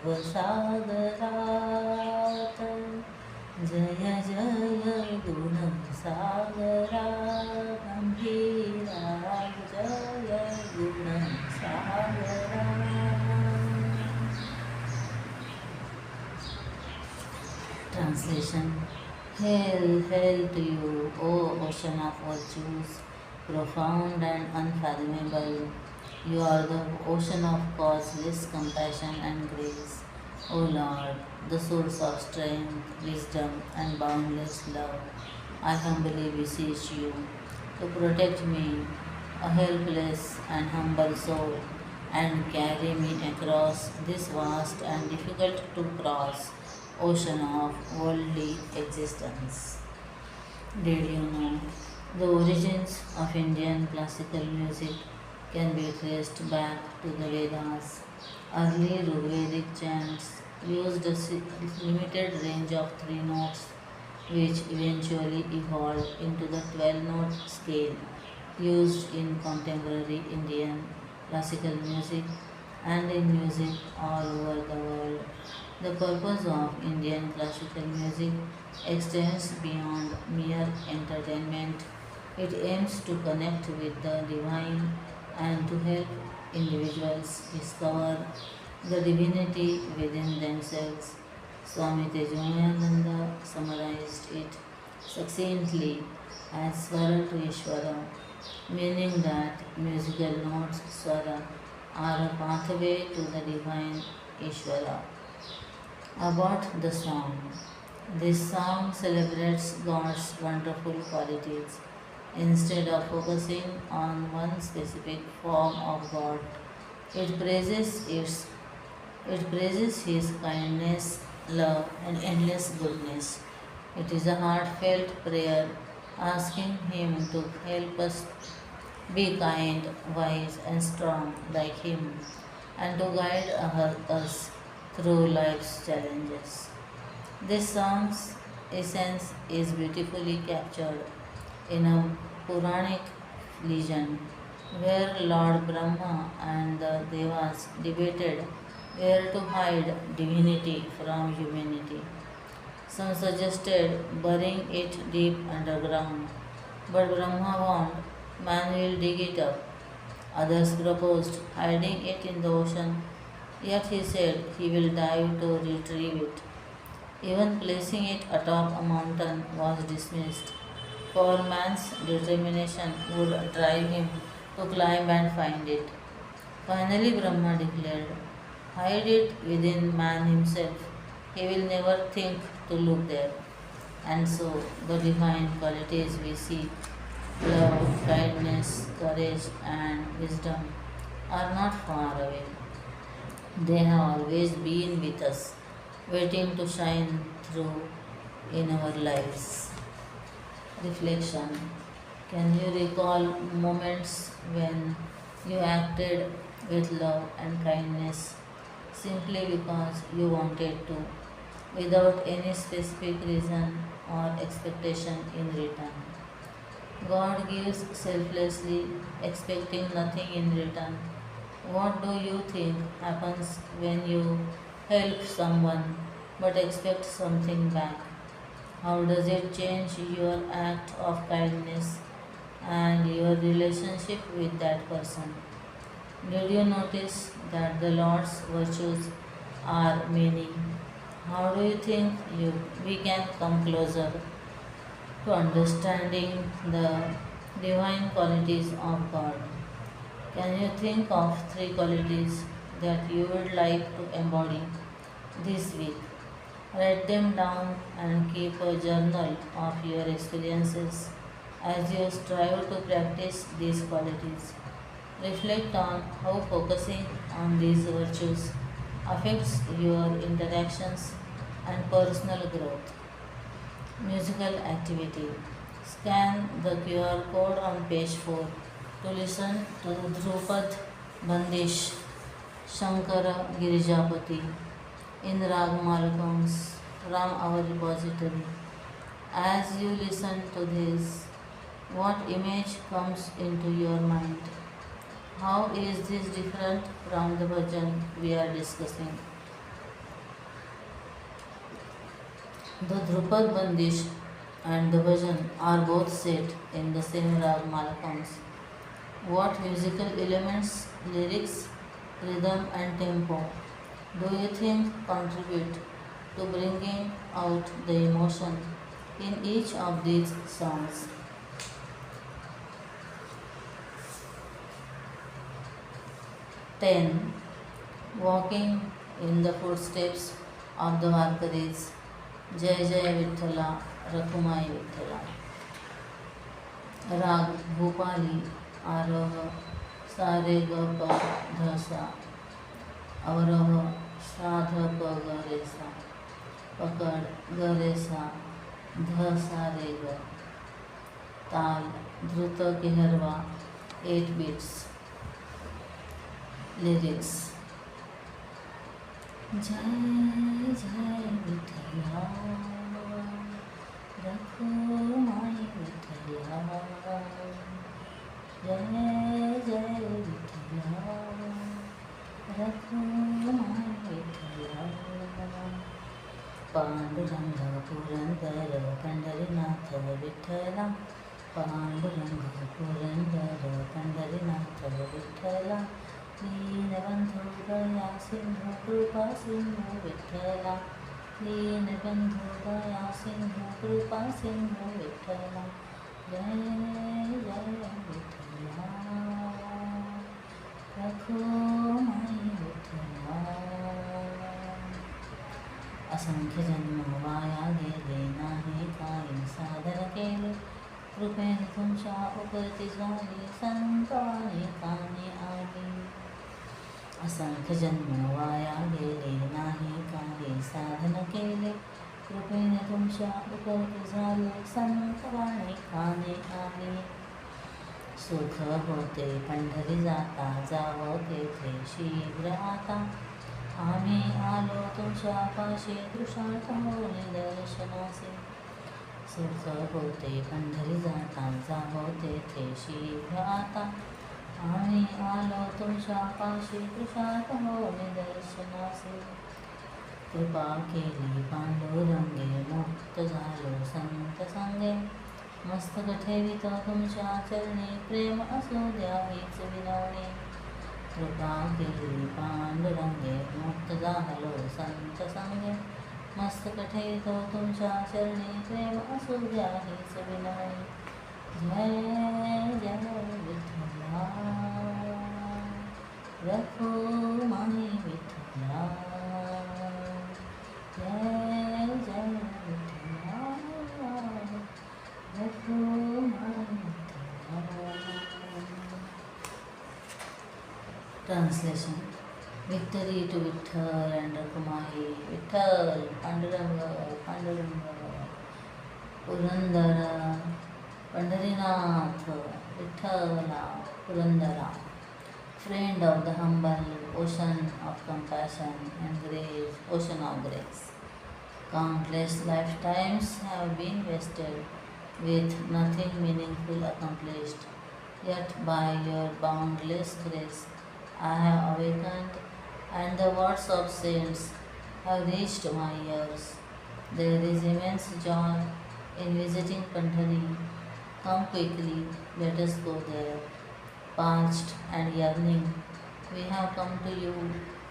S1: Vasagaratam. Jaya Jaya Gunasagara Gambhira Jaya Gunasagara. Translation. Hail, hail to you, O ocean of virtues, profound and unfathomable. You are the ocean of causeless compassion and grace. O Lord, the source of strength, wisdom, and boundless love, I humbly beseech you to protect me, a helpless and humble soul, and carry me across this vast and difficult to cross ocean of worldly existence. Did you know the origins of Indian classical music can be traced back to the Vedas? Early Rigvedic chants used a limited range of three notes, which eventually evolved into the 12-note scale used in contemporary Indian classical music and in music all over the world. The purpose of Indian classical music extends beyond mere entertainment. It aims to connect with the divine and to help individuals discover the divinity within themselves. Swami Tejomayananda summarized it succinctly as Swara to Ishvara, meaning that musical notes Swara are a pathway to the divine Ishvara. About the song. This song celebrates God's wonderful qualities. Instead of focusing on one specific form of God, it praises its it praises His kindness, love, and endless goodness. It is a heartfelt prayer asking Him to help us be kind, wise, and strong like Him, and to guide us through life's challenges. This song's essence is beautifully captured in a Puranic legend where Lord Brahma and the Devas debated where to hide divinity from humanity. Some suggested burying it deep underground, but Brahma warned man will dig it up. Others proposed hiding it in the ocean, yet he said he will dive to retrieve it. Even placing it atop a mountain was dismissed, for man's determination would drive him to climb and find it. Finally, Brahma declared, hide it within man himself. He will never think to look there. And so, the divine qualities we seek, love, kindness, courage, and wisdom, are not far away. They have always been with us, waiting to shine through in our lives. Reflection. Can you recall moments when you acted with love and kindness simply because you wanted to, without any specific reason or expectation in return? God gives selflessly, expecting nothing in return. What do you think happens when you help someone but expect something back? How does it change your act of kindness and your relationship with that person? Did you notice that the Lord's virtues are many? How do you think we can come closer to understanding the divine qualities of God? Can you think of three qualities that you would like to embody this week? Write them down and keep a journal of your experiences as you strive to practice these qualities. Reflect on how focusing on these virtues affects your interactions and personal growth. Musical activity. Scan the QR code on page 4 to listen to Drupad Bandish Shankara Girijapati in Rag Malakams from our repository. As you listen to this, what image comes into your mind? How is this different from the bhajan we are discussing? The Drupad Bandish and the bhajan are both set in the same Rag Malakams, What musical elements, lyrics, rhythm, and tempo do you think contribute to bringing out the emotion in each of these songs? 10. Walking in the footsteps of the Varkaris. Jai Jai Vitthala, Rakhumai Vitthala. राग भूपाली आरोह सारे ग प ध सा अवरोह साध प ग रे सा पकड़ ग रे सा ध सा रे ग ताल द्रुत किहरवा 8 beats. Lyrics. जय जय विठला रखुमाई विठला जय जय विठला रखुमाई विठला पांडुरंग पुरंदर पंढरीनाथ विठला पांडुरंग पुरंदर पंढरीनाथ विठला दीनबंधु दया सिंधु कृपा सिंधु विठला दीनबंधु दया सिंधु कृपा सिंधु विठला जय जय विठला रखुमाई विठला असंख्य जन्म वाया गेले नाही काही साधन केले कृपेने तुमच्या उपरती झाली संताने काने आली असंख्य जन्म वाया गेले नाही काही साधन केले कृपेने तुमच्या उपरती झाले संताने काने आले सुख होते पंढरी जाता जावं तेथे शीघ्र आता आम्ही आलो तुमच्या पाशी दृष्टांत होणे दर्शनाचे सुख होते पंढरी जाता जावं तेथे शीघ्र आता आम्ही आलो तुमच्या पाशी दृष्टांत होणे दर्शनाचे कृपा केली पांडुरंगे मुक्त झालो संत संगे मस्तक ठेवित तुमच्या चरणी प्रेम असू द्या हीच विनवणी कृपा केली पांडुरंगे मुक्त झालो संत संगे मस्तक ठेवित तुमच्या चरणी प्रेम असू द्या हीच विनवणी जय जय विठला रखुमाई विठला जय जय Vitthala Rakhumai Vitthala. Translation. Victory to Vitthal and Rakhumai. Vitthal, Panduranga, Panduranga, Purandara, Pandharinath, Vithala, Purandara. Friend of the humble, ocean of compassion and grace, ocean of grace. Countless lifetimes have been wasted with nothing meaningful accomplished. Yet by your boundless grace, I have awakened, and the words of saints have reached my ears. There is immense joy in visiting Pandhari. Come quickly, let us go there. Parched and yearning, we have come to you,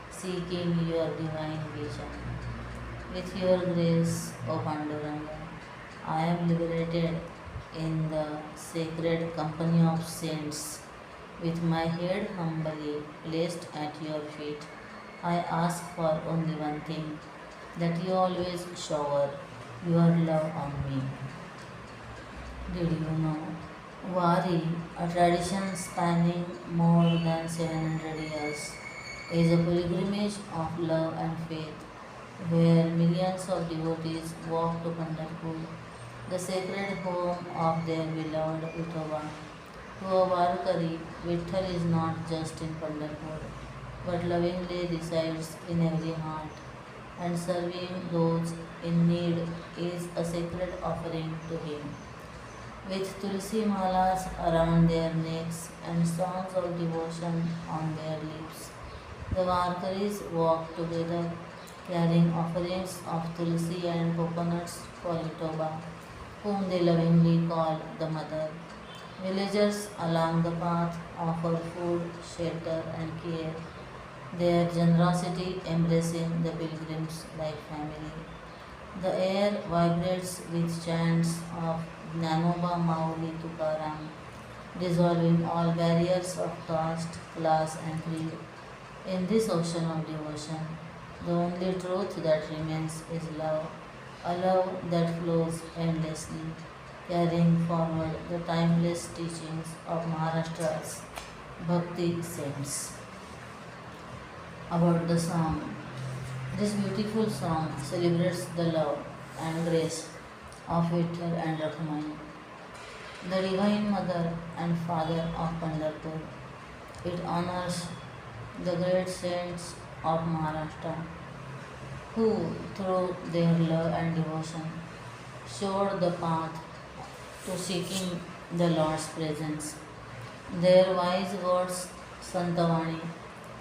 S1: seeking your divine vision. With your grace, O Panduranga, I am liberated in the sacred company of saints. With my head humbly placed at your feet, I ask for only one thing, that you always shower your love on me. Did you know? Wari, a tradition spanning more than 700 years, is a pilgrimage of love and faith, where millions of devotees walk to Pandharpur, the sacred home of their beloved Vithoba. To a Varkari, Vitthal is not just in Pandharpur, but lovingly resides in every heart, and serving those in need is a sacred offering to him. With tulsi malas around their necks and songs of devotion on their lips, the Varkaris walk together, carrying offerings of tulsi and coconuts for Vithoba, whom they lovingly call the Mother. Villagers along the path offer food, shelter, and care, their generosity embracing the pilgrims like family. The air vibrates with chants of Jnanoba Mauli Tukaram, dissolving all barriers of caste, class, and creed. In this ocean of devotion, the only truth that remains is love, a love that flows endlessly, carrying forward the timeless teachings of Maharashtra's Bhakti saints. About the song, this beautiful song celebrates the love and grace of Vittal and Rakhmani, the Divine Mother and Father of Pandharpur. It honors the great saints of Maharashtra who, through their love and devotion, showed the path to seeking the Lord's presence. Their wise words, Santavani,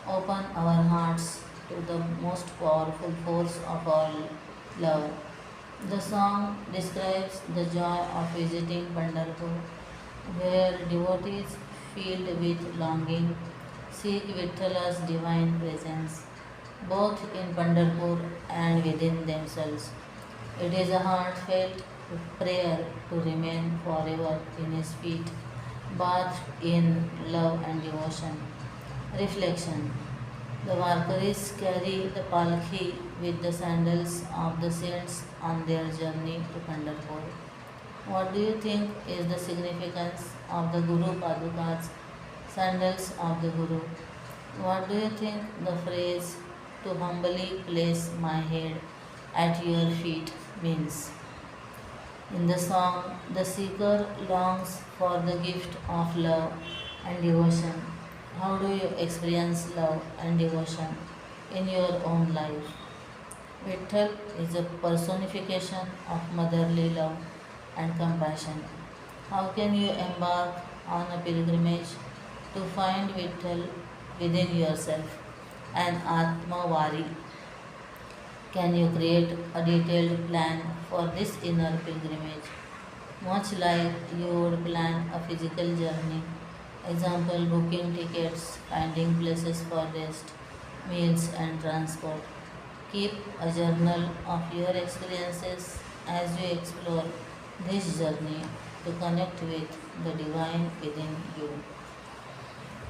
S1: open our hearts to the most powerful force of all, love. The song describes the joy of visiting Pandharpur, where devotees filled with longing seek Vittala's divine presence, both in Pandharpur and within themselves. It is a heartfelt prayer to remain forever in His feet, bathed in love and devotion. Reflection. The Varkaris carry the palki with the sandals of the saints on their journey to Pandharpur. What do you think is the significance of the Guru Padukas, sandals of the Guru? What do you think the phrase to humbly place my head at your feet means? In the song, the seeker longs for the gift of love and devotion. How do you experience love and devotion in your own life? Vitthal is a personification of motherly love and compassion. How can you embark on a pilgrimage to find Vitthal within yourself? An Atmavari. Can you create a detailed plan for this inner pilgrimage? Much like you would plan a physical journey, example booking tickets, finding places for rest, meals, and transport. Keep a journal of your experiences as you explore this journey to connect with the divine within you.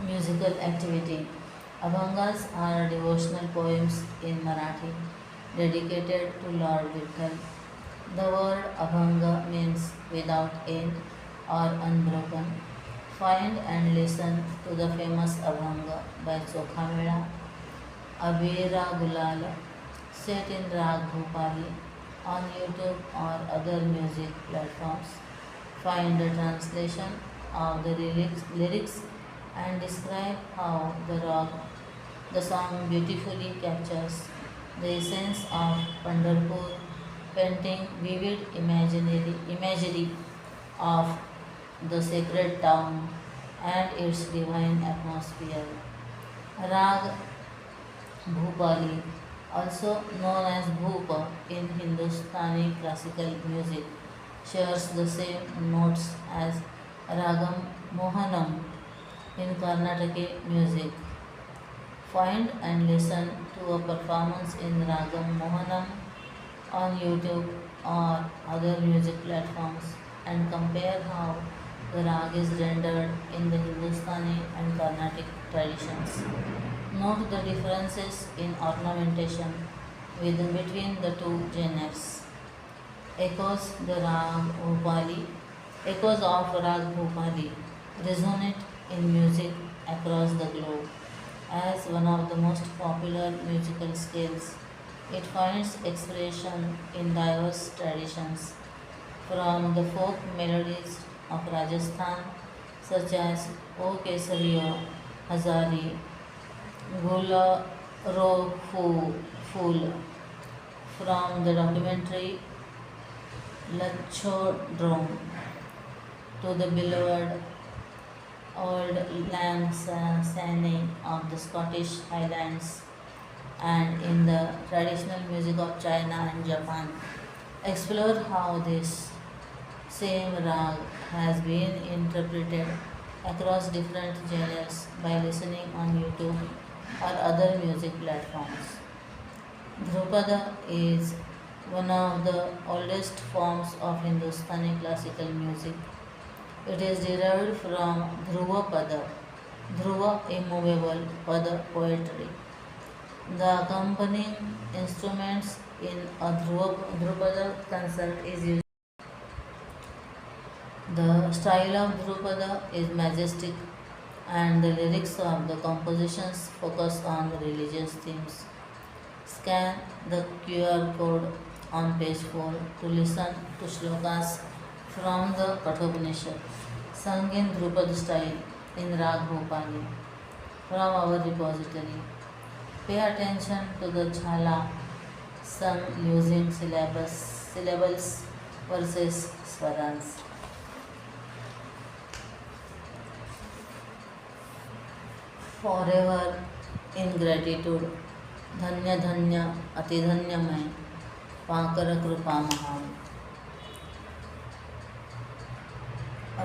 S1: Musical activity. Abhangas are devotional poems in Marathi dedicated to Lord Vitthal. The word Abhanga means without end or unbroken. Find and listen to the famous Abhanga by Chokhamela, Abera Gulal, set in Rag Bhopali on YouTube or other music platforms. Find the translation of the lyrics and describe how the song beautifully captures the essence of Pandharpur, painting vivid imagery of the sacred town and its divine atmosphere. Rag Bhupali, also known as Bhupa in Hindustani classical music, shares the same notes as Ragam Mohanam in Carnatic music. Find and listen to a performance in Ragam Mohanam on YouTube or other music platforms and compare how the rag is rendered in the Hindustani and Carnatic traditions. Note the differences in ornamentation between the two genres. Echoes the Rag Bhopali, echoes of Rag Bhopali resonate in music across the globe. As one of the most popular musical scales, it finds expression in diverse traditions, from the folk melodies of Rajasthan, such as O Kesariya, Hazari, Gula Ro Fool, from the documentary Lacho Drone, to the beloved Old Lang Syne of the Scottish Highlands, and in the traditional music of China and Japan. Explore how these Same rag has been interpreted across different genres by listening on YouTube or other music platforms. Dhrupada is one of the oldest forms of Hindustani classical music. It is derived from Dhruva Pada, Dhruva immovable Pada poetry. The accompanying instruments in a Dhrupada concert is used. The style of Dhrupada is majestic and the lyrics of the compositions focus on religious themes. Scan the QR code on page 4 to listen to shlokas from the Kathopanishad, sung in Dhrupad style in Rag Bhopali from our repository. Pay attention to the Jhala sung using syllables versus swarans. Forever in gratitude, धन्य धन्य अति धन्य मैं पाकर कृपा महान.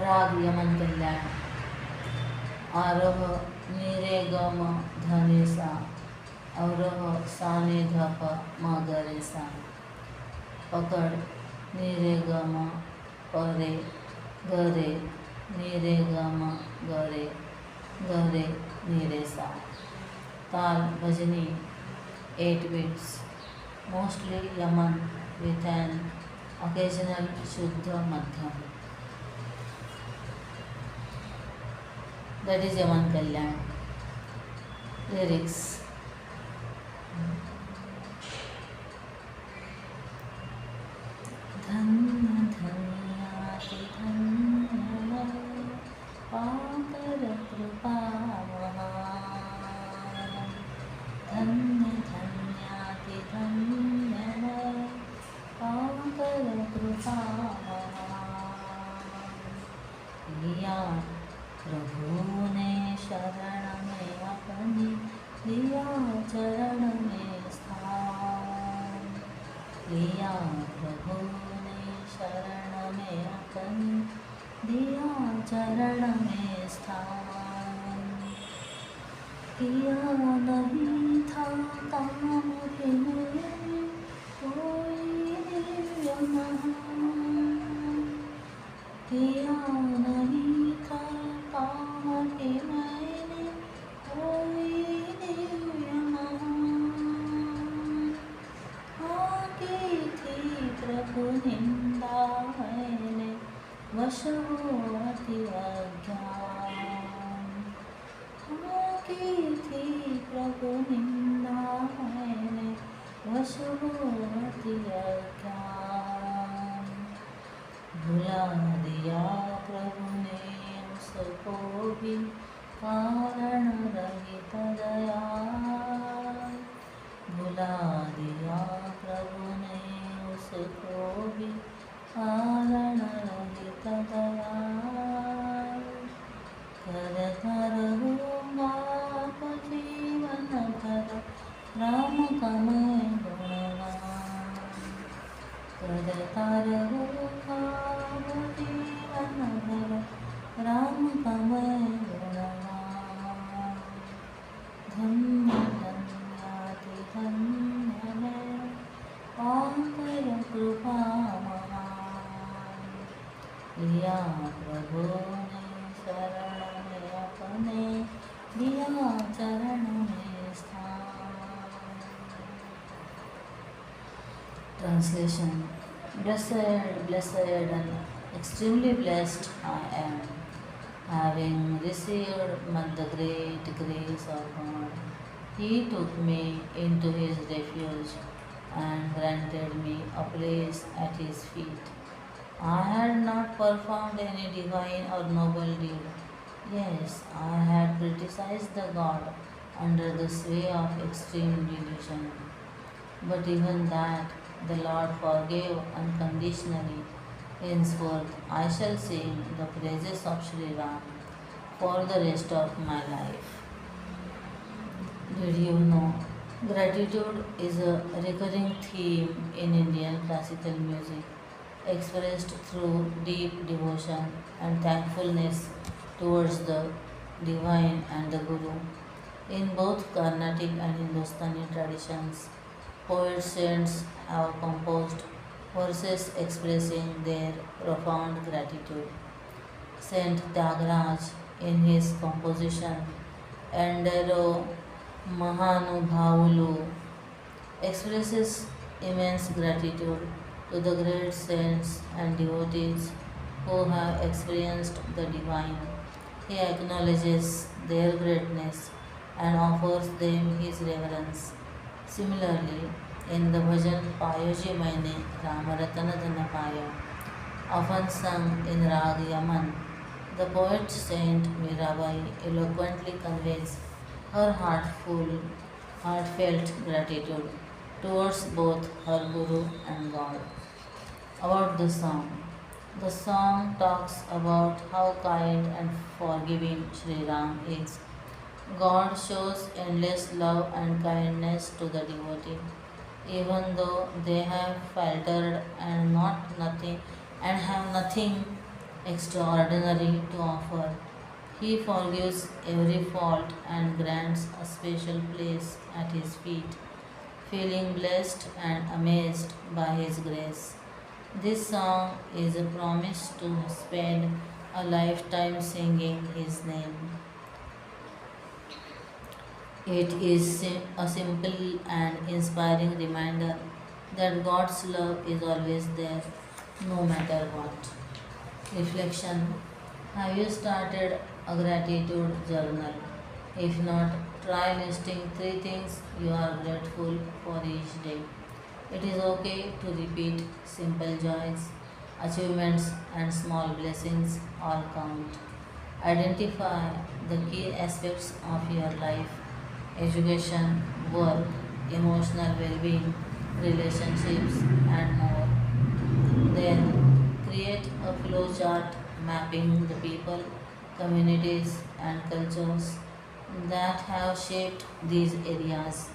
S1: राग यमन कल्याण. आरोह नीरे ग म धने सा, अवरोह साने ध प म गरे सा. पकड़ नीरे ग म परे गरे नीरे ग म गरे गरे नीरे सा. ताल भजनी 8 beats, mostly Yaman with an occasional Shuddha Madhyam. That is Yaman Kalyan. Lyrics. धन्य धन्याति धन्य पाकर कृपा महान. धन्य धन्याति धन्य पाकर कृपा महान. लिया प्रभु ने शरण में अपनी, लिया चरण में स्थान. लिया प्रभु ने शरण में अपनी, दिया चरण में स्थान. किया नहीं था काम कि मेरे कोई दिव्य महान. किया नहीं था काम कि मैंने कोई दिव्य महान. आकी थी प्रभु निंदा मैंने, वश हो अति अज्ञान. आकी थी प्रभु निंदा मैंने, वश हो अति अज्ञान. भुला दिया प्रभु ने उसको भी, कारण रहित दयाल. भुला दिया प्रभु ने उसको भी, कारण रहित दयाल. करता रहूँगा आप जीवन भर राम का मैं गुणगान. करता रहूँगा आप जीवन भर राम का मैं गुणगान. धन्य धन्याति धन्य मैं पाकर कृपा महान. लिया प्रभु ने शरण में अपने, दिया चरण में स्थान. Translation. Blessed, blessed and extremely blessed I am, having received the great grace of God. He took me into his refuge and granted me a place at his feet. I had not performed any divine or noble deed. Yes, I had criticized the God under the sway of extreme delusion. But even that the Lord forgave unconditionally. Henceforth I shall sing the praises of Sri Ram for the rest of my life. Did you know? Gratitude is a recurring theme in Indian classical music. expressed through deep devotion and thankfulness towards the divine and the Guru. In both Carnatic and Hindustani traditions, poet saints have composed verses expressing their profound gratitude. Saint Tyagaraja, in his composition Endero Mahanubhavulu, expresses immense gratitude to the great saints and devotees who have experienced the divine. He acknowledges their greatness and offers them his reverence. Similarly, in the bhajan Payoji Maine Ramaratana Dhanapaya, often sung in Rag Yaman, the poet Saint Mirabai eloquently conveys her heartfelt gratitude towards both her Guru and God. About the song. The song talks about how kind and forgiving Sri Ram is. God shows endless love and kindness to the devotee, even though they have faltered and have nothing extraordinary to offer. He forgives every fault and grants a special place at his feet, feeling blessed and amazed by his grace. This song is a promise to spend a lifetime singing his name. It is a simple and inspiring reminder that God's love is always there, no matter what. Reflection. Have you started a gratitude journal? If not, try listing three things you are grateful for each day. It is okay to repeat simple joys, achievements, and small blessings all count. Identify the key aspects of your life: education, work, emotional well being, relationships, and more. Then create a flow chart mapping the people, communities, and cultures that have shaped these areas.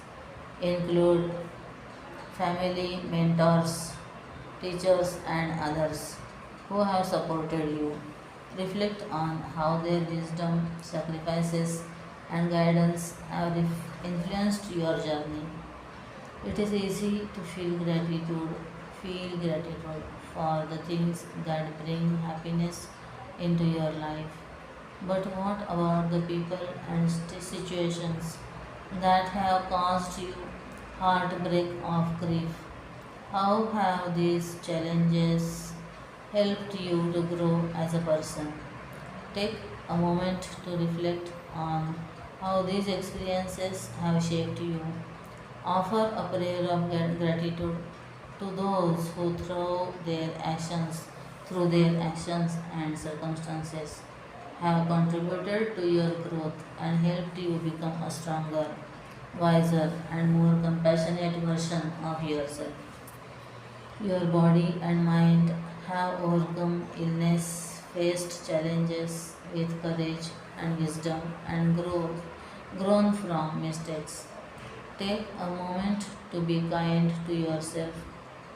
S1: Include family, mentors, teachers, and others who have supported you. Reflect on how their wisdom, sacrifices, and guidance have influenced your journey. It is easy to feel gratitude for the things that bring happiness into your life. But what about the people and situations that have caused you heartbreak of grief? How have these challenges helped you to grow as a person? Take a moment to reflect on how these experiences have shaped you. Offer a prayer of gratitude to those who through their actions and circumstances, have contributed to your growth and helped you become a stronger, wiser, and more compassionate version of yourself. Your body and mind have overcome illness, faced challenges with courage and wisdom, and grown from mistakes. Take a moment to be kind to yourself.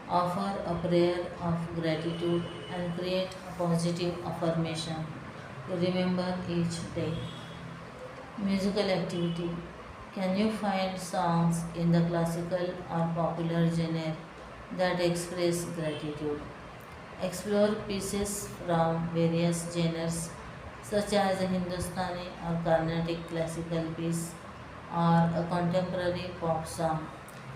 S1: Offer a prayer of gratitude and create a positive affirmation to remember each day. Musical activity. Can you find songs in the classical or popular genre that express gratitude? Explore pieces from various genres such as a Hindustani or Carnatic classical piece or a contemporary pop song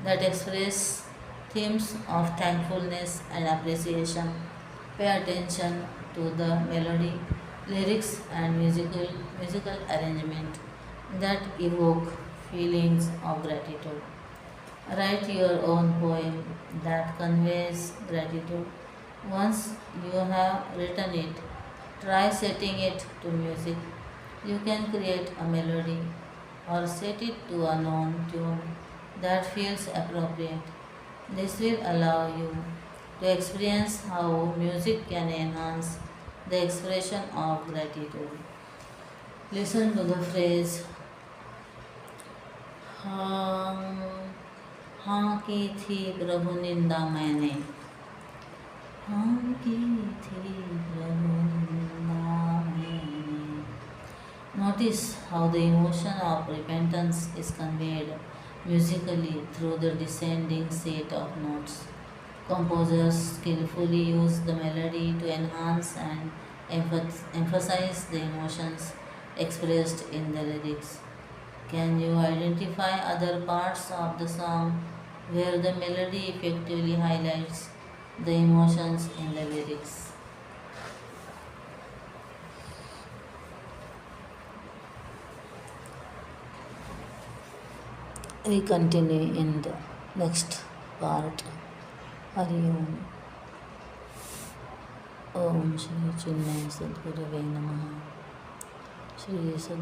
S1: that express themes of thankfulness and appreciation. Pay attention to the melody, lyrics, and musical arrangement that evoke feelings of gratitude. Write your own poem that conveys gratitude. Once you have written it, try setting it to music. You can create a melody or set it to a known tune that feels appropriate. This will allow you to experience how music can enhance the expression of gratitude. Listen to the phrase हाँ हाँ की थी प्रभु निंदा मैंने. हम की थी प्रभु निंदा मैंने. Notice how the emotion of repentance is conveyed musically through the descending set of notes. Composers skillfully use the melody to enhance and emphasize the emotions expressed in the lyrics. Can you identify other parts of the song where the melody effectively highlights the emotions in the lyrics? We continue in the next part. Hari Om. Om Shri Chinmaya Sadgurave Namaha. Shri Sad